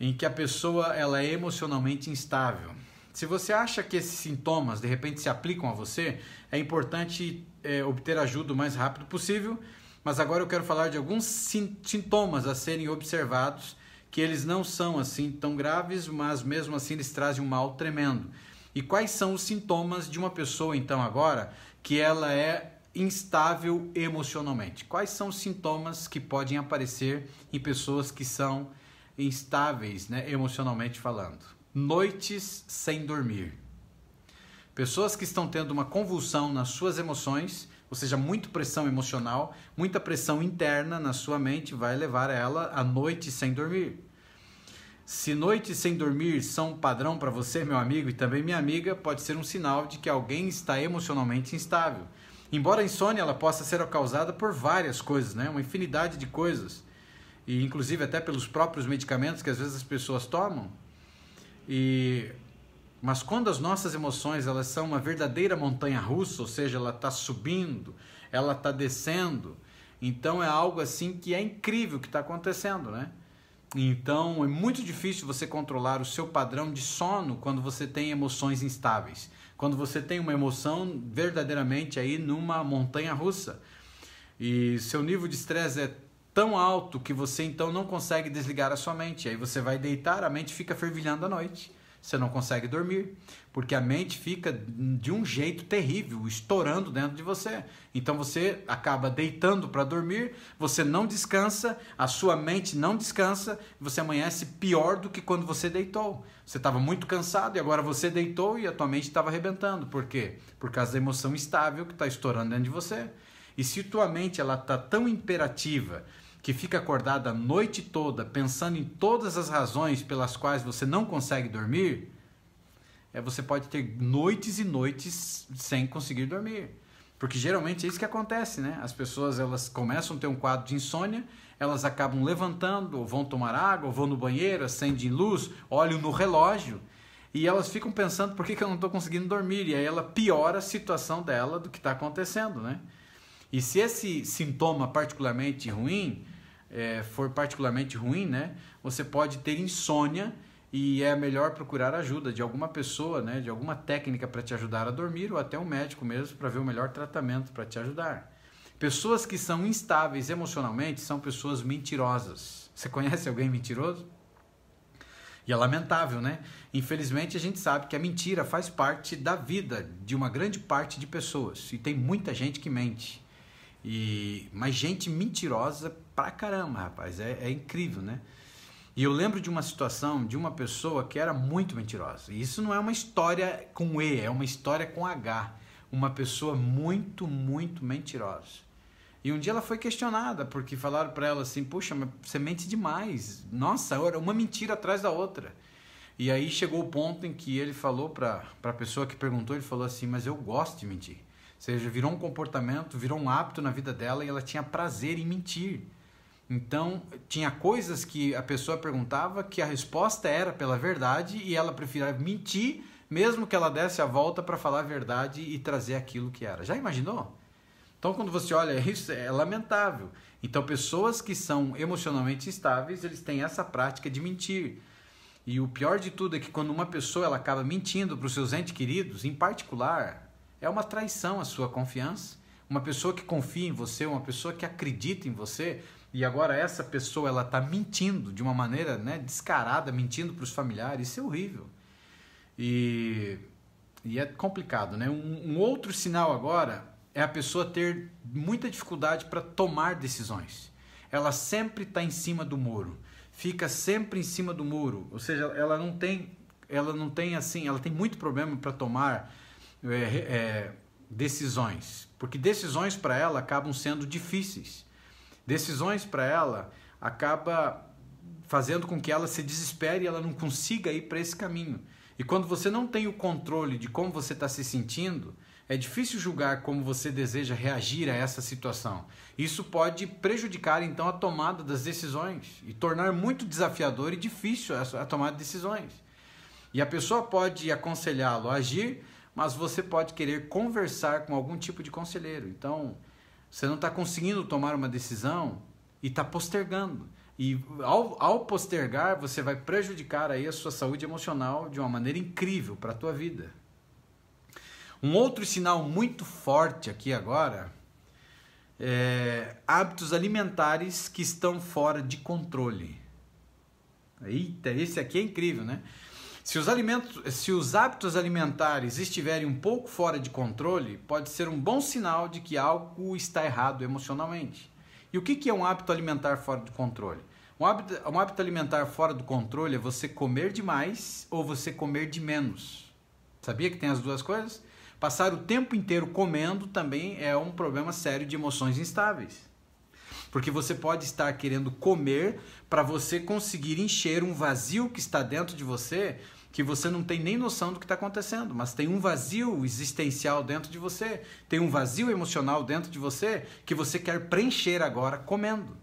Em que a pessoa ela é emocionalmente instável. Se você acha que esses sintomas de repente se aplicam a você, é importante obter ajuda o mais rápido possível, mas agora eu quero falar de alguns sintomas a serem observados, que eles não são assim tão graves, mas mesmo assim eles trazem um mal tremendo. E quais são os sintomas de uma pessoa então agora que ela é instável emocionalmente? Quais são os sintomas que podem aparecer em pessoas que são instáveis, né, emocionalmente falando? Noites sem dormir. Pessoas que estão tendo uma convulsão nas suas emoções, ou seja, muita pressão emocional, muita pressão interna na sua mente vai levar ela a noites sem dormir. Se noites sem dormir são um padrão para você, meu amigo, e também minha amiga, pode ser um sinal de que alguém está emocionalmente instável. Embora a insônia ela possa ser causada por várias coisas, né? Uma infinidade de coisas, e inclusive até pelos próprios medicamentos que às vezes as pessoas tomam. Mas quando as nossas emoções elas são uma verdadeira montanha-russa, ou seja, ela está subindo, ela está descendo, então é algo assim que é incrível que está acontecendo, né? Então é muito difícil você controlar o seu padrão de sono quando você tem emoções instáveis, quando você tem uma emoção verdadeiramente aí numa montanha-russa e seu nível de estresse é tão alto que você então não consegue desligar a sua mente. Aí você vai deitar, a mente fica fervilhando à noite. Você não consegue dormir, porque a mente fica de um jeito terrível, estourando dentro de você. Então você acaba deitando para dormir, você não descansa, a sua mente não descansa, você amanhece pior do que quando você deitou. Você estava muito cansado e agora você deitou e a tua mente estava arrebentando. Por quê? Por causa da emoção instável que está estourando dentro de você. E se tua mente está tão imperativa, que fica acordada a noite toda pensando em todas as razões pelas quais você não consegue dormir, você pode ter noites e noites sem conseguir dormir. Porque geralmente é isso que acontece, né? As pessoas elas começam a ter um quadro de insônia, elas acabam levantando, ou vão tomar água, ou vão no banheiro, acendem luz, olham no relógio, e elas ficam pensando por que eu não estou conseguindo dormir, e aí ela piora a situação dela do que está acontecendo, né? E se esse sintoma particularmente ruim, for particularmente ruim, né, você pode ter insônia e é melhor procurar ajuda de alguma pessoa, né, de alguma técnica para te ajudar a dormir ou até um médico mesmo para ver o melhor tratamento para te ajudar. Pessoas que são instáveis emocionalmente são pessoas mentirosas. Você conhece alguém mentiroso? E é lamentável, né? Infelizmente a gente sabe que a mentira faz parte da vida de uma grande parte de pessoas e tem muita gente que mente. Mas gente mentirosa pra caramba, rapaz, é incrível, né? E eu lembro de uma situação de uma pessoa que era muito mentirosa. E isso não é uma história com E, é uma história com H. Uma pessoa muito, muito mentirosa. E um dia ela foi questionada, porque falaram pra ela assim, puxa, mas você mente demais. Nossa, uma mentira atrás da outra. E aí chegou o ponto em que ele falou pra pessoa que perguntou, ele falou assim, mas eu gosto de mentir. Ou seja, virou um comportamento, virou um hábito na vida dela e ela tinha prazer em mentir. Então, tinha coisas que a pessoa perguntava que a resposta era pela verdade e ela preferia mentir, mesmo que ela desse a volta para falar a verdade e trazer aquilo que era. Já imaginou? Então, quando você olha isso, é lamentável. Então, pessoas que são emocionalmente instáveis, eles têm essa prática de mentir. E o pior de tudo é que quando uma pessoa ela acaba mentindo para os seus entes queridos, em particular, é uma traição à sua confiança. Uma pessoa que confia em você, uma pessoa que acredita em você, e agora essa pessoa ela está mentindo de uma maneira, né, descarada, mentindo para os familiares, isso é horrível. E é complicado, né? Um outro sinal agora é a pessoa ter muita dificuldade para tomar decisões. Ela sempre está em cima do muro, fica sempre em cima do muro, ou seja, ela não tem ela não tem assim, ela tem muito problema para tomar decisões, porque decisões para ela acabam sendo difíceis. Decisões para ela acaba fazendo com que ela se desespere e ela não consiga ir para esse caminho. E quando você não tem o controle de como você está se sentindo, é difícil julgar como você deseja reagir a essa situação. Isso pode prejudicar então a tomada das decisões e tornar muito desafiador e difícil a tomada de decisões. E a pessoa pode aconselhá-lo a agir, mas você pode querer conversar com algum tipo de conselheiro. Então, você não está conseguindo tomar uma decisão e está postergando. E ao postergar, você vai prejudicar aí a sua saúde emocional de uma maneira incrível para a tua vida. Um outro sinal muito forte aqui agora é hábitos alimentares que estão fora de controle. Eita, esse aqui é incrível, né? Se os hábitos alimentares estiverem um pouco fora de controle, pode ser um bom sinal de que algo está errado emocionalmente. E o que é um hábito alimentar fora de controle? Um hábito alimentar fora do controle é você comer demais ou você comer de menos. Sabia que tem as duas coisas? Passar o tempo inteiro comendo também é um problema sério de emoções instáveis. Porque você pode estar querendo comer para você conseguir encher um vazio que está dentro de você, que você não tem nem noção do que está acontecendo, mas tem um vazio existencial dentro de você, tem um vazio emocional dentro de você que você quer preencher agora comendo.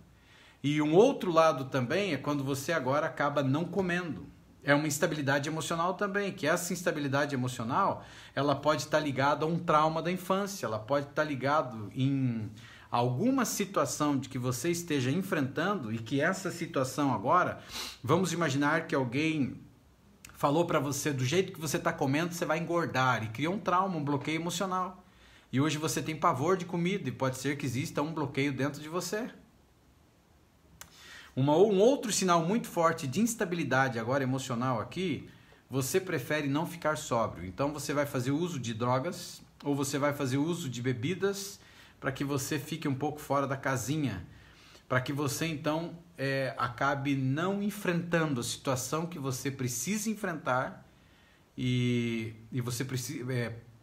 E um outro lado também é quando você agora acaba não comendo. É uma instabilidade emocional também, que essa instabilidade emocional, ela pode estar ligada a um trauma da infância, ela pode estar ligada em alguma situação de que você esteja enfrentando e que essa situação agora, vamos imaginar que alguém falou para você, do jeito que você está comendo, você vai engordar, e criou um trauma, um bloqueio emocional. E hoje você tem pavor de comida e pode ser que exista um bloqueio dentro de você. Um outro sinal muito forte de instabilidade agora emocional aqui, você prefere não ficar sóbrio. Então você vai fazer uso de drogas ou você vai fazer uso de bebidas para que você fique um pouco fora da casinha, para que você então acabe não enfrentando a situação que você precisa enfrentar e você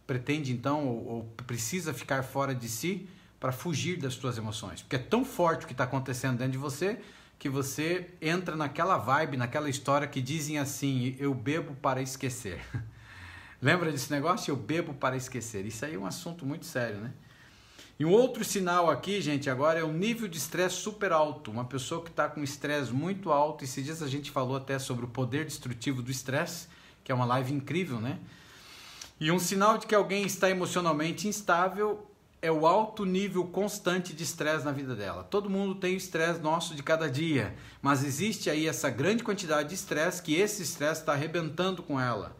pretende então ou precisa ficar fora de si para fugir das suas emoções. Porque é tão forte o que está acontecendo dentro de você que você entra naquela vibe, naquela história que dizem assim, eu bebo para esquecer. Lembra desse negócio? Eu bebo para esquecer. Isso aí é um assunto muito sério, né? E um outro sinal aqui, gente, agora é um nível de estresse super alto. Uma pessoa que está com estresse muito alto. Esses dias a gente falou até sobre o poder destrutivo do estresse, que é uma live incrível, né? E um sinal de que alguém está emocionalmente instável é o alto nível constante de estresse na vida dela. Todo mundo tem o estresse nosso de cada dia, mas existe aí essa grande quantidade de estresse que esse estresse está arrebentando com ela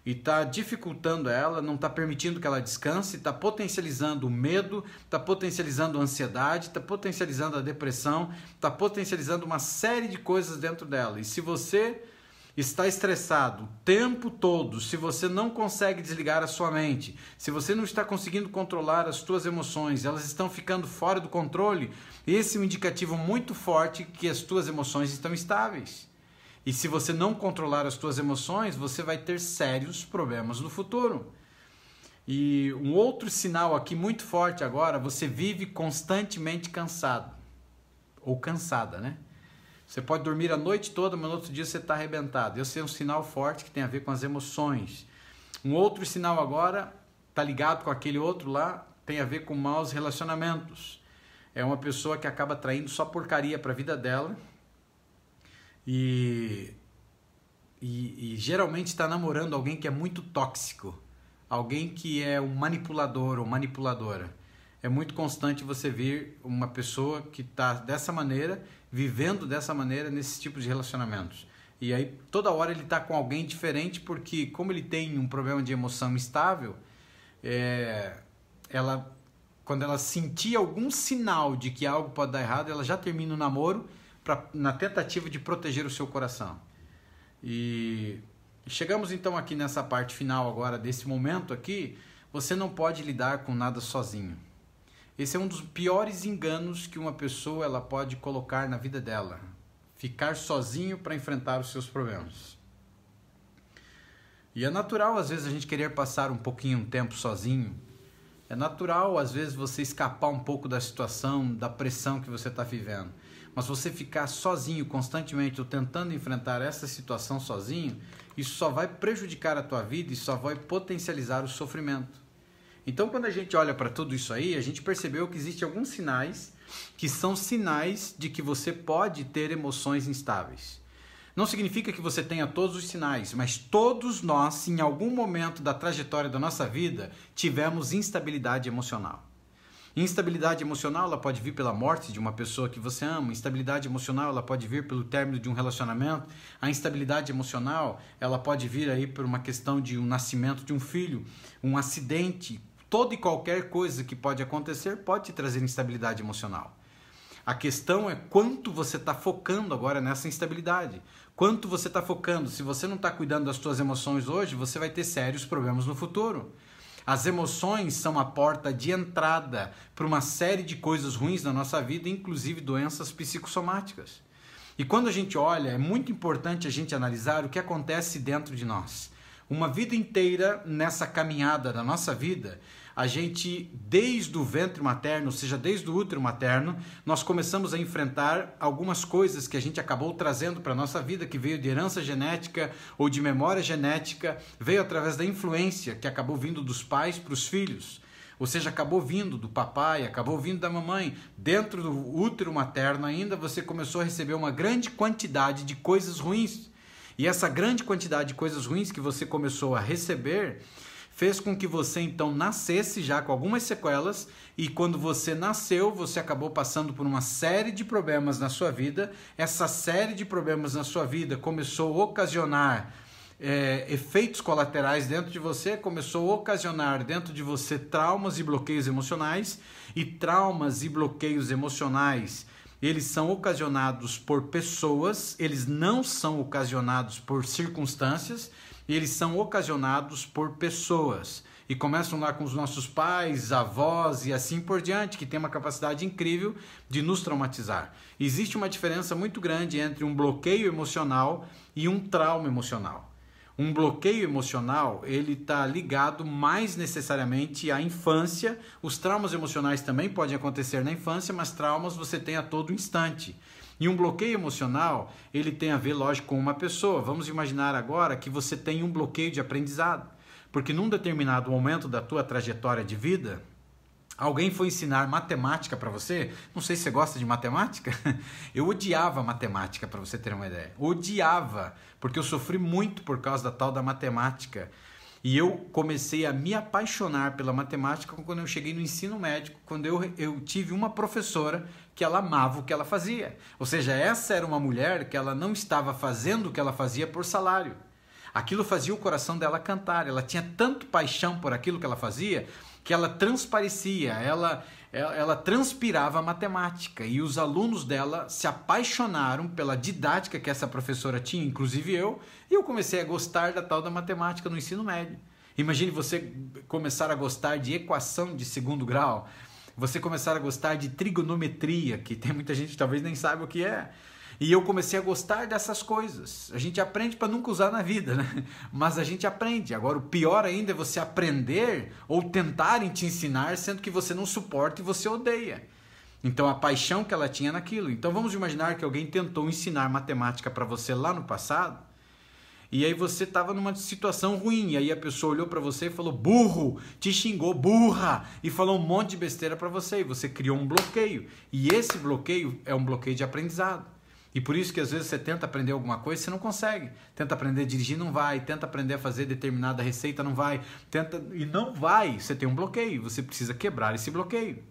e está dificultando ela, não está permitindo que ela descanse, está potencializando o medo, está potencializando a ansiedade, está potencializando a depressão, está potencializando uma série de coisas dentro dela. E se você está estressado o tempo todo, se você não consegue desligar a sua mente, se você não está conseguindo controlar as suas emoções, elas estão ficando fora do controle, esse é um indicativo muito forte que as suas emoções estão instáveis. E se você não controlar as suas emoções, você vai ter sérios problemas no futuro. E um outro sinal aqui muito forte agora, você vive constantemente cansado. Ou cansada, né? Você pode dormir a noite toda, mas no outro dia você está arrebentado. Esse é um sinal forte que tem a ver com as emoções. Um outro sinal agora, está ligado com aquele outro lá, tem a ver com maus relacionamentos. É uma pessoa que acaba traindo só porcaria para a vida dela e geralmente está namorando alguém que é muito tóxico, alguém que é um manipulador ou manipuladora. É muito constante você ver uma pessoa que está dessa maneira, vivendo dessa maneira nesse tipo de relacionamentos. E aí toda hora ele está com alguém diferente porque como ele tem um problema de emoção instável, quando ela sentir algum sinal de que algo pode dar errado, ela já termina o namoro na tentativa de proteger o seu coração. E chegamos então aqui nessa parte final agora desse momento aqui, você não pode lidar com nada sozinho. Esse é um dos piores enganos que uma pessoa ela pode colocar na vida dela. Ficar sozinho para enfrentar os seus problemas. E é natural, às vezes, a gente querer passar um pouquinho de tempo sozinho. É natural, às vezes, você escapar um pouco da situação, da pressão que você está vivendo. Mas você ficar sozinho constantemente ou tentando enfrentar essa situação sozinho, isso só vai prejudicar a tua vida e só vai potencializar o sofrimento. Então, quando a gente olha para tudo isso aí, a gente percebeu que existem alguns sinais que são sinais de que você pode ter emoções instáveis. Não significa que você tenha todos os sinais, mas todos nós, em algum momento da trajetória da nossa vida, tivemos instabilidade emocional. Instabilidade emocional, ela pode vir pela morte de uma pessoa que você ama. Instabilidade emocional, ela pode vir pelo término de um relacionamento. A instabilidade emocional, ela pode vir aí por uma questão de um nascimento de um filho, um acidente. Toda e qualquer coisa que pode acontecer pode te trazer instabilidade emocional. A questão é quanto você está focando agora nessa instabilidade. Quanto você está focando. Se você não está cuidando das suas emoções hoje, você vai ter sérios problemas no futuro. As emoções são a porta de entrada para uma série de coisas ruins na nossa vida, inclusive doenças psicossomáticas. E quando a gente olha, é muito importante a gente analisar o que acontece dentro de nós. Uma vida inteira nessa caminhada da nossa vida, a gente, desde o ventre materno, ou seja, desde o útero materno, nós começamos a enfrentar algumas coisas que a gente acabou trazendo para a nossa vida, que veio de herança genética ou de memória genética, veio através da influência que acabou vindo dos pais para os filhos. Ou seja, acabou vindo do papai, acabou vindo da mamãe. Dentro do útero materno ainda, você começou a receber uma grande quantidade de coisas ruins. E essa grande quantidade de coisas ruins que você começou a receber fez com que você então nascesse já com algumas sequelas, e quando você nasceu, você acabou passando por uma série de problemas na sua vida. Essa série de problemas na sua vida começou a ocasionar efeitos colaterais dentro de você, começou a ocasionar dentro de você traumas e bloqueios emocionais, e traumas e bloqueios emocionais, eles são ocasionados por pessoas, eles não são ocasionados por circunstâncias, eles são ocasionados por pessoas. E começam lá com os nossos pais, avós e assim por diante, que tem uma capacidade incrível de nos traumatizar. Existe uma diferença muito grande entre um bloqueio emocional e um trauma emocional. Um bloqueio emocional, ele está ligado mais necessariamente à infância. Os traumas emocionais também podem acontecer na infância, mas traumas você tem a todo instante. E um bloqueio emocional, ele tem a ver, lógico, com uma pessoa. Vamos imaginar agora que você tem um bloqueio de aprendizado, porque num determinado momento da tua trajetória de vida, alguém foi ensinar matemática para você. Não sei se você gosta de matemática. Eu odiava matemática, para você ter uma ideia. Odiava, porque eu sofri muito por causa da tal da matemática. E eu comecei a me apaixonar pela matemática quando eu cheguei no ensino médio, quando eu tive uma professora que ela amava o que ela fazia. Ou seja, essa era uma mulher que ela não estava fazendo o que ela fazia por salário. Aquilo fazia o coração dela cantar. Ela tinha tanto paixão por aquilo que ela fazia que ela transparecia, ela transpirava a matemática. E os alunos dela se apaixonaram pela didática que essa professora tinha, inclusive eu, e eu comecei a gostar da tal da matemática no ensino médio. Imagine você começar a gostar de equação de segundo grau, você começar a gostar de trigonometria, que tem muita gente que talvez nem saiba o que é. E eu comecei a gostar dessas coisas. A gente aprende para nunca usar na vida, né? Mas a gente aprende. Agora, o pior ainda é você aprender ou tentarem te ensinar, sendo que você não suporta e você odeia. Então, a paixão que ela tinha naquilo. Então, vamos imaginar que alguém tentou ensinar matemática para você lá no passado, e aí você estava numa situação ruim, e aí a pessoa olhou para você e falou burro, te xingou, burra, e falou um monte de besteira para você, e você criou um bloqueio. E esse bloqueio é um bloqueio de aprendizado. E por isso que às vezes você tenta aprender alguma coisa e você não consegue. Tenta aprender a dirigir, não vai. Tenta aprender a fazer determinada receita, não vai. E não vai. Você tem um bloqueio. Você precisa quebrar esse bloqueio.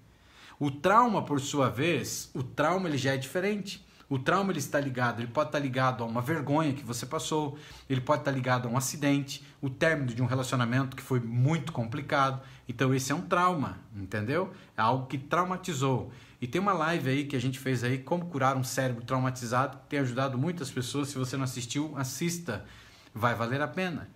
O trauma, por sua vez, o trauma ele já é diferente. O trauma ele está ligado, ele pode estar ligado a uma vergonha que você passou, ele pode estar ligado a um acidente, o término de um relacionamento que foi muito complicado. Então esse é um trauma, entendeu? É algo que traumatizou. E tem uma live aí que a gente fez aí, como curar um cérebro traumatizado, que tem ajudado muitas pessoas. Se você não assistiu, assista, vai valer a pena.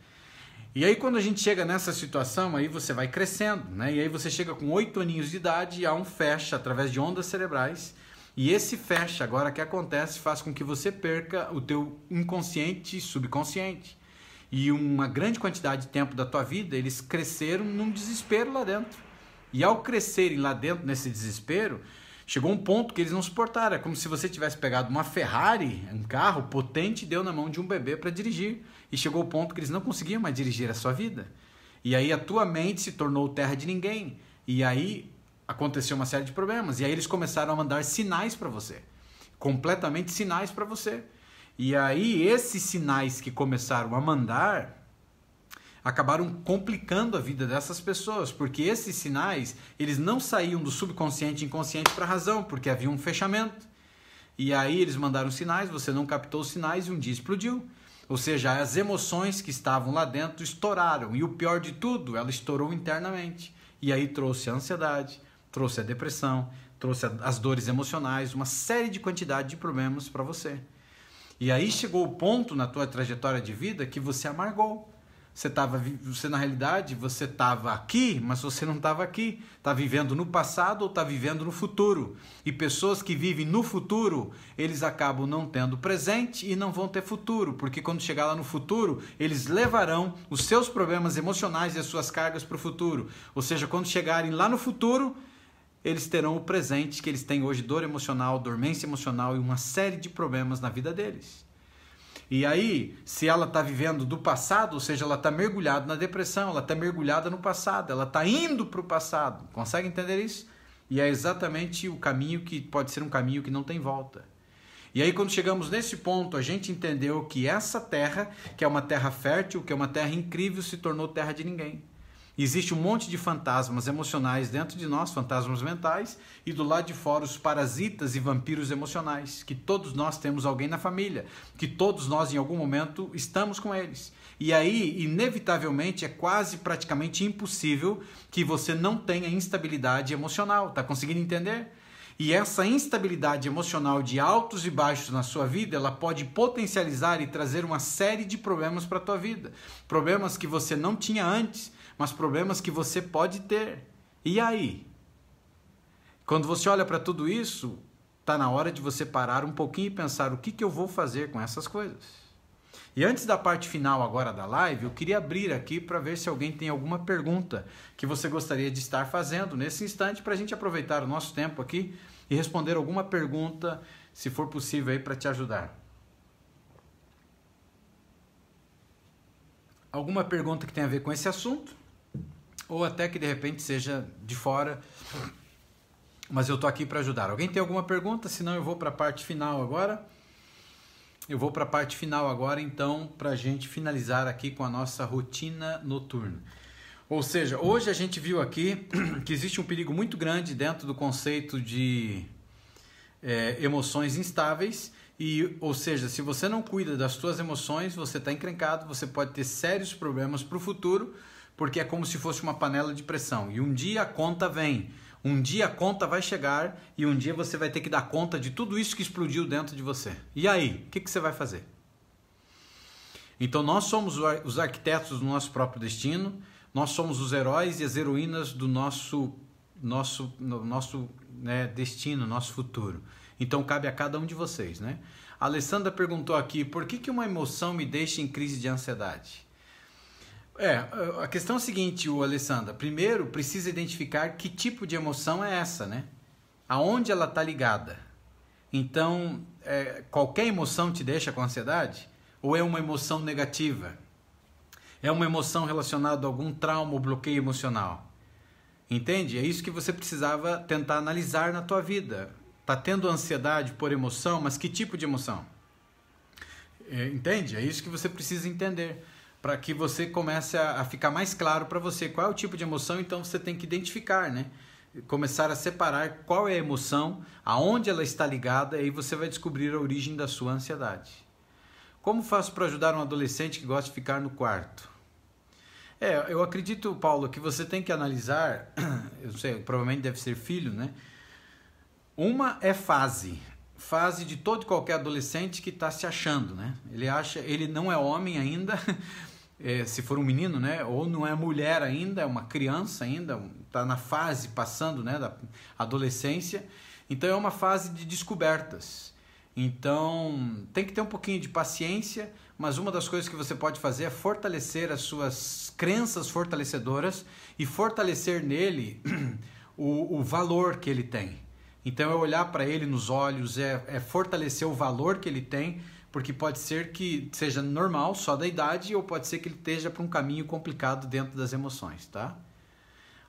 E aí quando a gente chega nessa situação, aí você vai crescendo, né? E aí você chega com 8 aninhos de idade e há um fecha através de ondas cerebrais. E esse fecha, agora que acontece, faz com que você perca o teu inconsciente e subconsciente. E uma grande quantidade de tempo da tua vida, eles cresceram num desespero lá dentro. E ao crescerem lá dentro nesse desespero, chegou um ponto que eles não suportaram. É como se você tivesse pegado uma Ferrari, um carro potente, e deu na mão de um bebê para dirigir. E chegou o ponto que eles não conseguiam mais dirigir a sua vida. E aí a tua mente se tornou terra de ninguém. E aí aconteceu uma série de problemas. E aí eles começaram a mandar sinais para você. Completamente sinais para você. E aí esses sinais que começaram a mandar acabaram complicando a vida dessas pessoas, porque esses sinais, eles não saíam do subconsciente e inconsciente para a razão, porque havia um fechamento. E aí eles mandaram sinais, você não captou os sinais e um dia explodiu. Ou seja, as emoções que estavam lá dentro estouraram. E o pior de tudo, ela estourou internamente. E aí trouxe a ansiedade, trouxe a depressão, trouxe as dores emocionais, uma série de quantidade de problemas para você. E aí chegou o ponto na tua trajetória de vida que você amargou. Você na realidade, você estava aqui, mas você não estava aqui. Está vivendo no passado ou está vivendo no futuro. E pessoas que vivem no futuro, eles acabam não tendo presente e não vão ter futuro. Porque quando chegar lá no futuro, eles levarão os seus problemas emocionais e as suas cargas para o futuro. Ou seja, quando chegarem lá no futuro, eles terão o presente que eles têm hoje, dor emocional, dormência emocional e uma série de problemas na vida deles. E aí, se ela está vivendo do passado, ou seja, ela está mergulhada na depressão, ela está mergulhada no passado, ela está indo para o passado. Consegue entender isso? E é exatamente o caminho que pode ser um caminho que não tem volta. E aí, quando chegamos nesse ponto, a gente entendeu que essa terra, que é uma terra fértil, que é uma terra incrível, se tornou terra de ninguém. Existe um monte de fantasmas emocionais dentro de nós, fantasmas mentais, e do lado de fora os parasitas e vampiros emocionais, que todos nós temos alguém na família, que todos nós em algum momento estamos com eles. E aí, inevitavelmente, é quase praticamente impossível que você não tenha instabilidade emocional. Tá conseguindo entender? E essa instabilidade emocional de altos e baixos na sua vida, ela pode potencializar e trazer uma série de problemas para a tua vida. Problemas que você não tinha antes, mas problemas que você pode ter. E aí? Quando você olha para tudo isso, está na hora de você parar um pouquinho e pensar o que eu vou fazer com essas coisas. E antes da parte final agora da live, eu queria abrir aqui para ver se alguém tem alguma pergunta que você gostaria de estar fazendo nesse instante para a gente aproveitar o nosso tempo aqui e responder alguma pergunta, se for possível, aí para te ajudar. Alguma pergunta que tenha a ver com esse assunto? Ou até que de repente seja de fora, mas eu estou aqui para ajudar. Alguém tem alguma pergunta? Senão eu vou para a parte final agora. Então, para a gente finalizar aqui com a nossa rotina noturna. Ou seja, hoje a gente viu aqui que existe um perigo muito grande dentro do conceito de emoções instáveis. Ou seja, se você não cuida das suas emoções, você está encrencado, você pode ter sérios problemas para o futuro, porque é como se fosse uma panela de pressão. E um dia a conta vem, um dia a conta vai chegar e um dia você vai ter que dar conta de tudo isso que explodiu dentro de você. E aí, o que você vai fazer? Então nós somos os arquitetos do nosso próprio destino, nós somos os heróis e as heroínas do nosso destino, nosso futuro. Então cabe a cada um de vocês, né? A Alessandra perguntou aqui, por que uma emoção me deixa em crise de ansiedade? A questão é a seguinte, Alessandra. Primeiro, precisa identificar que tipo de emoção é essa, né? Aonde ela está ligada. Então, qualquer emoção te deixa com ansiedade? Ou é uma emoção negativa? É uma emoção relacionada a algum trauma ou bloqueio emocional? Entende? É isso que você precisava tentar analisar na tua vida. Está tendo ansiedade por emoção, mas que tipo de emoção? Entende? É isso que você precisa entender. Para que você comece a ficar mais claro para você qual é o tipo de emoção, então você tem que identificar, né? Começar a separar qual é a emoção, aonde ela está ligada, e aí você vai descobrir a origem da sua ansiedade. Como faço para ajudar um adolescente que gosta de ficar no quarto? Eu acredito, Paulo, que você tem que analisar, eu sei, provavelmente deve ser filho, né? Uma é fase de todo e qualquer adolescente que está se achando, né? Ele não é homem ainda, se for um menino, né? Ou não é mulher ainda, é uma criança ainda, está na fase passando, né, da adolescência. Então é uma fase de descobertas. Então, tem que ter um pouquinho de paciência, mas uma das coisas que você pode fazer é fortalecer as suas crenças fortalecedoras e fortalecer nele o valor que ele tem. Então, é olhar para ele nos olhos, é fortalecer o valor que ele tem, porque pode ser que seja normal, só da idade, ou pode ser que ele esteja para um caminho complicado dentro das emoções, tá?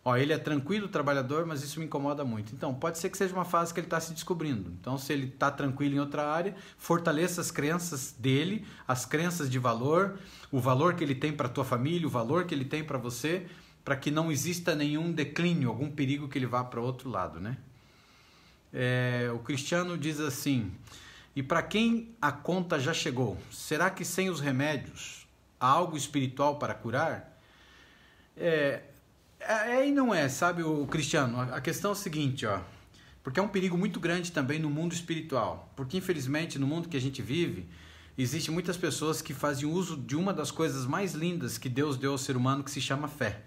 Ó, ele é tranquilo, trabalhador, mas isso me incomoda muito. Então, pode ser que seja uma fase que ele está se descobrindo. Então, se ele está tranquilo em outra área, fortaleça as crenças dele, as crenças de valor, o valor que ele tem para a tua família, o valor que ele tem para você, para que não exista nenhum declínio, algum perigo que ele vá para outro lado, né? O Cristiano diz assim: e para quem a conta já chegou, será que sem os remédios há algo espiritual para curar? E não é, sabe, o Cristiano? A questão é o seguinte, ó, porque é um perigo muito grande também no mundo espiritual, porque infelizmente no mundo que a gente vive, existem muitas pessoas que fazem uso de uma das coisas mais lindas que Deus deu ao ser humano, que se chama fé.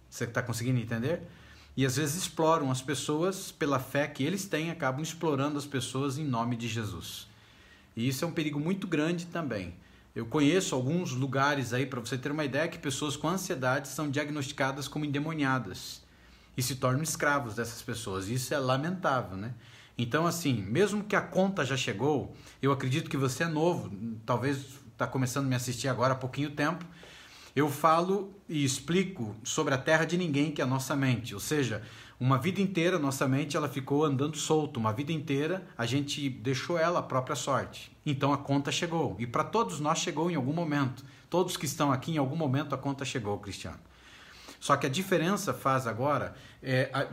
Você está conseguindo entender? E às vezes exploram as pessoas pela fé que eles têm, acabam explorando as pessoas em nome de Jesus. E isso é um perigo muito grande também. Eu conheço alguns lugares aí, para você ter uma ideia, que pessoas com ansiedade são diagnosticadas como endemoniadas e se tornam escravos dessas pessoas. Isso é lamentável, né? Então, assim, mesmo que a conta já chegou, eu acredito que você é novo, talvez está começando a me assistir agora há pouquinho tempo, eu falo e explico sobre a terra de ninguém, que é a nossa mente. Ou seja, uma vida inteira, nossa mente ela ficou andando solto. Uma vida inteira, a gente deixou ela à própria sorte. Então, a conta chegou. E para todos nós chegou em algum momento. Todos que estão aqui, em algum momento, a conta chegou, Cristiano. Só que a diferença faz agora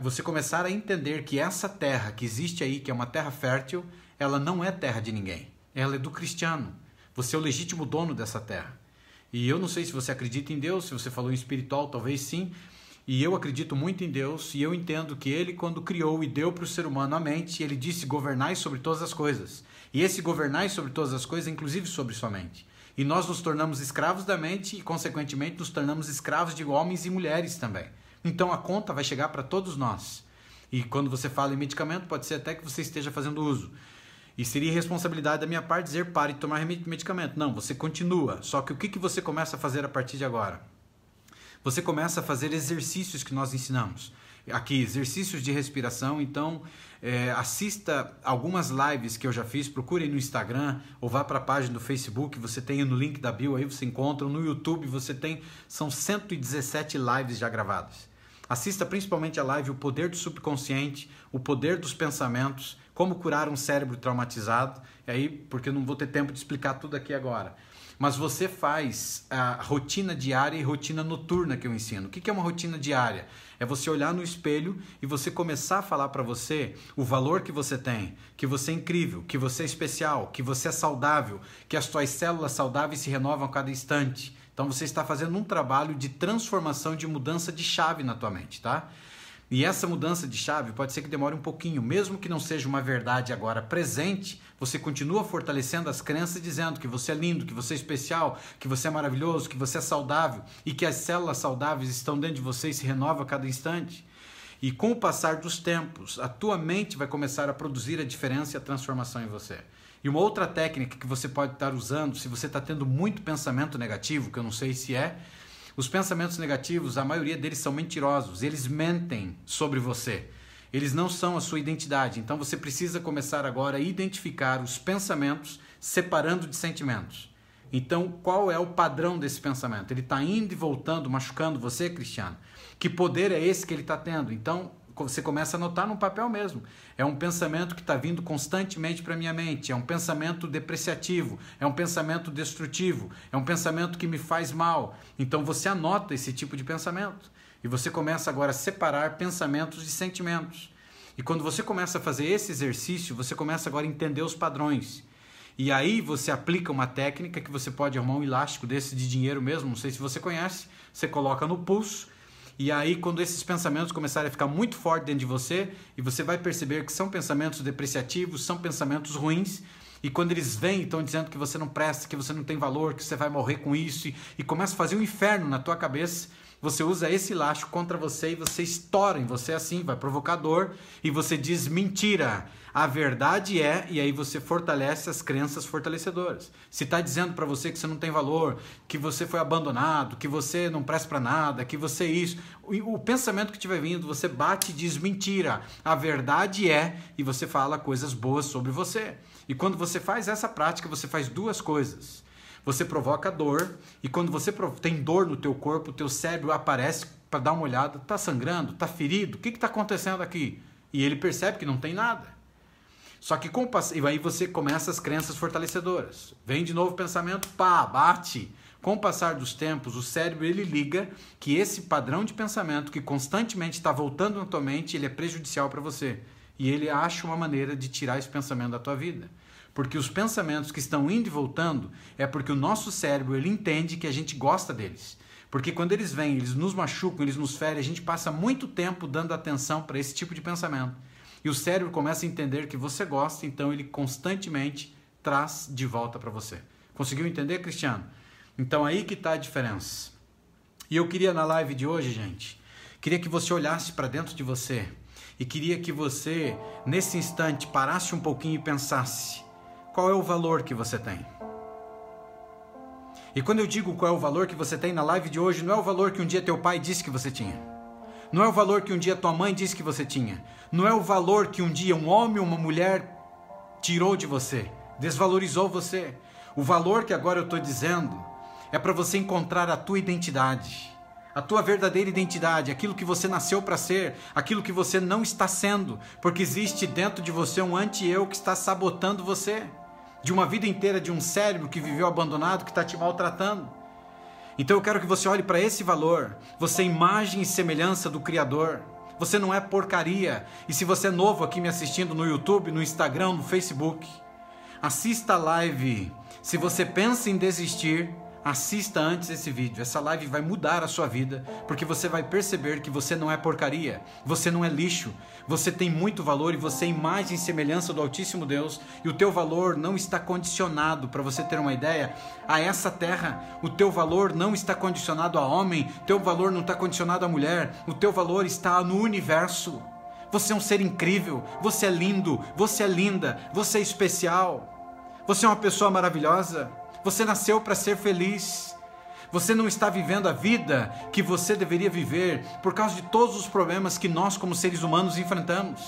você começar a entender que essa terra que existe aí, que é uma terra fértil, ela não é terra de ninguém. Ela é do cristiano. Você é o legítimo dono dessa terra. E eu não sei se você acredita em Deus, se você falou em espiritual, talvez sim. E eu acredito muito em Deus e eu entendo que Ele, quando criou e deu para o ser humano a mente, Ele disse: governai sobre todas as coisas. E esse governai sobre todas as coisas, inclusive sobre sua mente. E nós nos tornamos escravos da mente e, consequentemente, nos tornamos escravos de homens e mulheres também. Então a conta vai chegar para todos nós. E quando você fala em medicamento, pode ser até que você esteja fazendo uso. E seria responsabilidade da minha parte dizer: pare de tomar medicamento. Não, você continua. Só que o que você começa a fazer a partir de agora? Você começa a fazer exercícios que nós ensinamos. Aqui, exercícios de respiração. Então, assista algumas lives que eu já fiz. Procure no Instagram ou vá para a página do Facebook. Você tem no link da bio, aí você encontra. No YouTube você tem, são 117 lives já gravadas. Assista principalmente a live O Poder do Subconsciente, O Poder dos Pensamentos, Como Curar um Cérebro Traumatizado. E aí, porque eu não vou ter tempo de explicar tudo aqui agora. Mas você faz a rotina diária e rotina noturna que eu ensino. O que é uma rotina diária? É você olhar no espelho e você começar a falar para você o valor que você tem, que você é incrível, que você é especial, que você é saudável, que as suas células saudáveis se renovam a cada instante. Então você está fazendo um trabalho de transformação, de mudança de chave na tua mente, tá? E essa mudança de chave pode ser que demore um pouquinho, mesmo que não seja uma verdade agora presente, você continua fortalecendo as crenças dizendo que você é lindo, que você é especial, que você é maravilhoso, que você é saudável e que as células saudáveis estão dentro de você e se renovam a cada instante. E com o passar dos tempos, a tua mente vai começar a produzir a diferença e a transformação em você. E uma outra técnica que você pode estar usando, se você está tendo muito pensamento negativo, que eu não sei se os pensamentos negativos, a maioria deles são mentirosos, eles mentem sobre você, eles não são a sua identidade. Então você precisa começar agora a identificar os pensamentos separando de sentimentos. Então qual é o padrão desse pensamento? Ele está indo e voltando, machucando você, Cristiano? Que poder é esse que ele está tendo? Então você começa a anotar no papel mesmo. É um pensamento que está vindo constantemente para a minha mente. É um pensamento depreciativo. É um pensamento destrutivo. É um pensamento que me faz mal. Então você anota esse tipo de pensamento. E você começa agora a separar pensamentos de sentimentos. E quando você começa a fazer esse exercício, você começa agora a entender os padrões. E aí você aplica uma técnica que você pode arrumar um elástico desse de dinheiro mesmo. Não sei se você conhece. Você coloca no pulso. E aí, quando esses pensamentos começarem a ficar muito fortes dentro de você, e você vai perceber que são pensamentos depreciativos, são pensamentos ruins, e quando eles vêm e estão dizendo que você não presta, que você não tem valor, que você vai morrer com isso, e começa a fazer um inferno na tua cabeça, você usa esse elástico contra você e você estoura em você assim, vai provocar dor e você diz mentira. A verdade é, e aí você fortalece as crenças fortalecedoras. Se está dizendo para você que você não tem valor, que você foi abandonado, que você não presta para nada, que você isso, o pensamento que estiver vindo, você bate e diz mentira. A verdade é, e você fala coisas boas sobre você. E quando você faz essa prática, você faz duas coisas. Você provoca dor, e quando você tem dor no teu corpo, o teu cérebro aparece para dar uma olhada, está sangrando, está ferido, o que está acontecendo aqui? E ele percebe que não tem nada. Só que e aí você começa as crenças fortalecedoras. Vem de novo o pensamento, pá, bate. Com o passar dos tempos, o cérebro ele liga que esse padrão de pensamento que constantemente está voltando na tua mente, ele é prejudicial para você. E ele acha uma maneira de tirar esse pensamento da tua vida. Porque os pensamentos que estão indo e voltando é porque o nosso cérebro ele entende que a gente gosta deles. Porque quando eles vêm, eles nos machucam, eles nos ferem, a gente passa muito tempo dando atenção para esse tipo de pensamento. E o cérebro começa a entender que você gosta, então ele constantemente traz de volta para você. Conseguiu entender, Cristiano? Então aí que está a diferença. E eu queria na live de hoje, gente, queria que você olhasse para dentro de você e queria que você, nesse instante, parasse um pouquinho e pensasse: qual é o valor que você tem? E quando eu digo qual é o valor que você tem na live de hoje, não é o valor que um dia teu pai disse que você tinha. Não é o valor que um dia tua mãe disse que você tinha. Não é o valor que um dia um homem ou uma mulher tirou de você, desvalorizou você. O valor que agora eu estou dizendo é para você encontrar a tua identidade. A tua verdadeira identidade, aquilo que você nasceu para ser, aquilo que você não está sendo, porque existe dentro de você um anti-eu que está sabotando você. De uma vida inteira de um cérebro que viveu abandonado, que está te maltratando. Então eu quero que você olhe para esse valor. Você é imagem e semelhança do Criador. Você não é porcaria. E se você é novo aqui me assistindo no YouTube, no Instagram, no Facebook, assista a live. Se você pensa em desistir, assista antes esse vídeo. Essa live vai mudar a sua vida, porque você vai perceber que você não é porcaria, você não é lixo, você tem muito valor e você é imagem e semelhança do Altíssimo Deus, e o teu valor não está condicionado, para você ter uma ideia, a essa terra. O teu valor não está condicionado a homem, teu valor não está condicionado a mulher, o teu valor está no universo. Você é um ser incrível, você é lindo, você é linda, você é especial, você é uma pessoa maravilhosa. Você nasceu para ser feliz. Você não está vivendo a vida que você deveria viver por causa de todos os problemas que nós como seres humanos enfrentamos.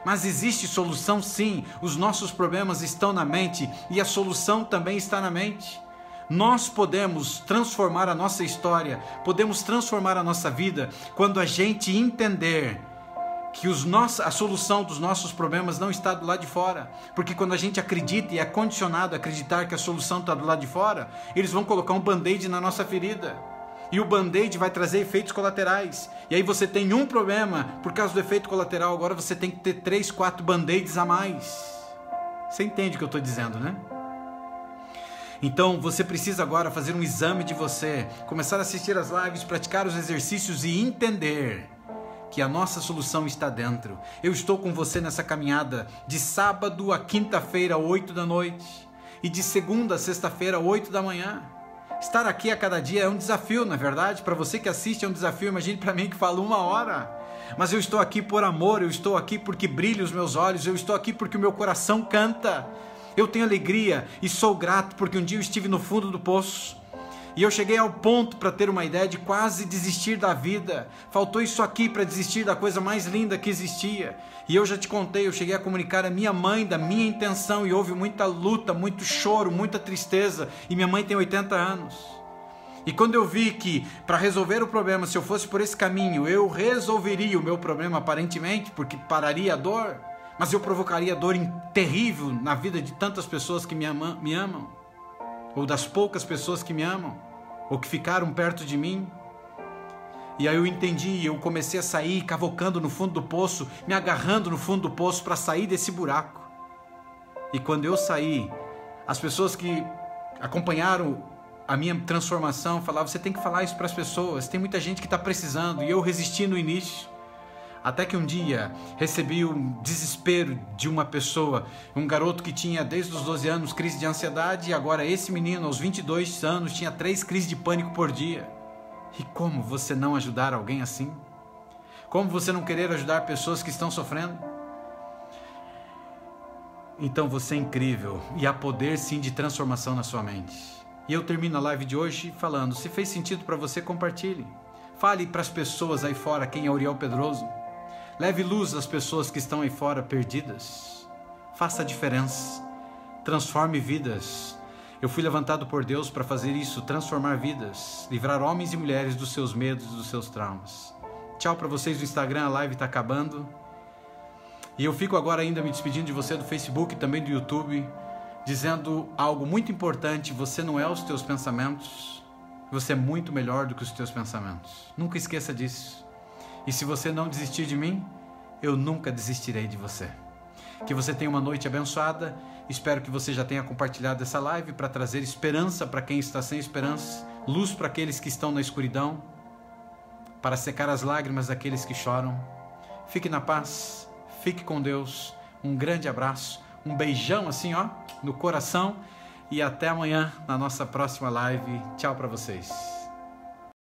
Mas existe solução sim. Os nossos problemas estão na mente e a solução também está na mente. Nós podemos transformar a nossa história, podemos transformar a nossa vida quando a gente entender que a solução dos nossos problemas não está do lado de fora. Porque quando a gente acredita e é condicionado a acreditar que a solução está do lado de fora, eles vão colocar um band-aid na nossa ferida. E o band-aid vai trazer efeitos colaterais. E aí você tem um problema por causa do efeito colateral, agora você tem que ter 3, 4 band-aids a mais. Você entende o que eu estou dizendo, né? Então você precisa agora fazer um exame de você, começar a assistir as lives, praticar os exercícios e entender que a nossa solução está dentro. Eu estou com você nessa caminhada de sábado a quinta-feira, 8 da noite, e de segunda a sexta-feira, 8 da manhã. Estar aqui a cada dia é um desafio, na verdade. Para você que assiste é um desafio, imagine para mim que falo 1 hora. Mas eu estou aqui por amor, eu estou aqui porque brilham os meus olhos, eu estou aqui porque o meu coração canta. Eu tenho alegria e sou grato porque um dia eu estive no fundo do poço. E eu cheguei ao ponto, para ter uma ideia, de quase desistir da vida. Faltou isso aqui para desistir da coisa mais linda que existia. E eu já te contei, eu cheguei a comunicar a minha mãe da minha intenção e houve muita luta, muito choro, muita tristeza. E minha mãe tem 80 anos. E quando eu vi que para resolver o problema, se eu fosse por esse caminho, eu resolveria o meu problema aparentemente, porque pararia a dor, mas eu provocaria dor terrível na vida de tantas pessoas que me amam. Ou das poucas pessoas que me amam, ou que ficaram perto de mim. E aí eu entendi, eu comecei a sair cavocando no fundo do poço, me agarrando no fundo do poço para sair desse buraco. E quando eu saí, as pessoas que acompanharam a minha transformação falavam: você tem que falar isso para as pessoas, tem muita gente que está precisando. E eu resisti no início. Até que um dia recebi o desespero de uma pessoa, um garoto que tinha desde os 12 anos crise de ansiedade, e agora esse menino aos 22 anos tinha 3 crises de pânico por dia. E como você não ajudar alguém assim? Como você não querer ajudar pessoas que estão sofrendo? Então você é incrível e há poder sim de transformação na sua mente. E eu termino a live de hoje falando, se fez sentido para você, compartilhe. Fale para as pessoas aí fora quem é Uriel Pedroso. Leve luz às pessoas que estão aí fora perdidas. Faça a diferença. Transforme vidas. Eu fui levantado por Deus para fazer isso, transformar vidas, livrar homens e mulheres dos seus medos e dos seus traumas. Tchau para vocês do Instagram, a live está acabando. E eu fico agora ainda me despedindo de você do Facebook e também do YouTube, dizendo algo muito importante, você não é os teus pensamentos, você é muito melhor do que os teus pensamentos. Nunca esqueça disso. E se você não desistir de mim, eu nunca desistirei de você. Que você tenha uma noite abençoada. Espero que você já tenha compartilhado essa live para trazer esperança para quem está sem esperança, luz para aqueles que estão na escuridão, para secar as lágrimas daqueles que choram. Fique na paz, fique com Deus. Um grande abraço, um beijão assim, ó, no coração. E até amanhã na nossa próxima live. Tchau para vocês.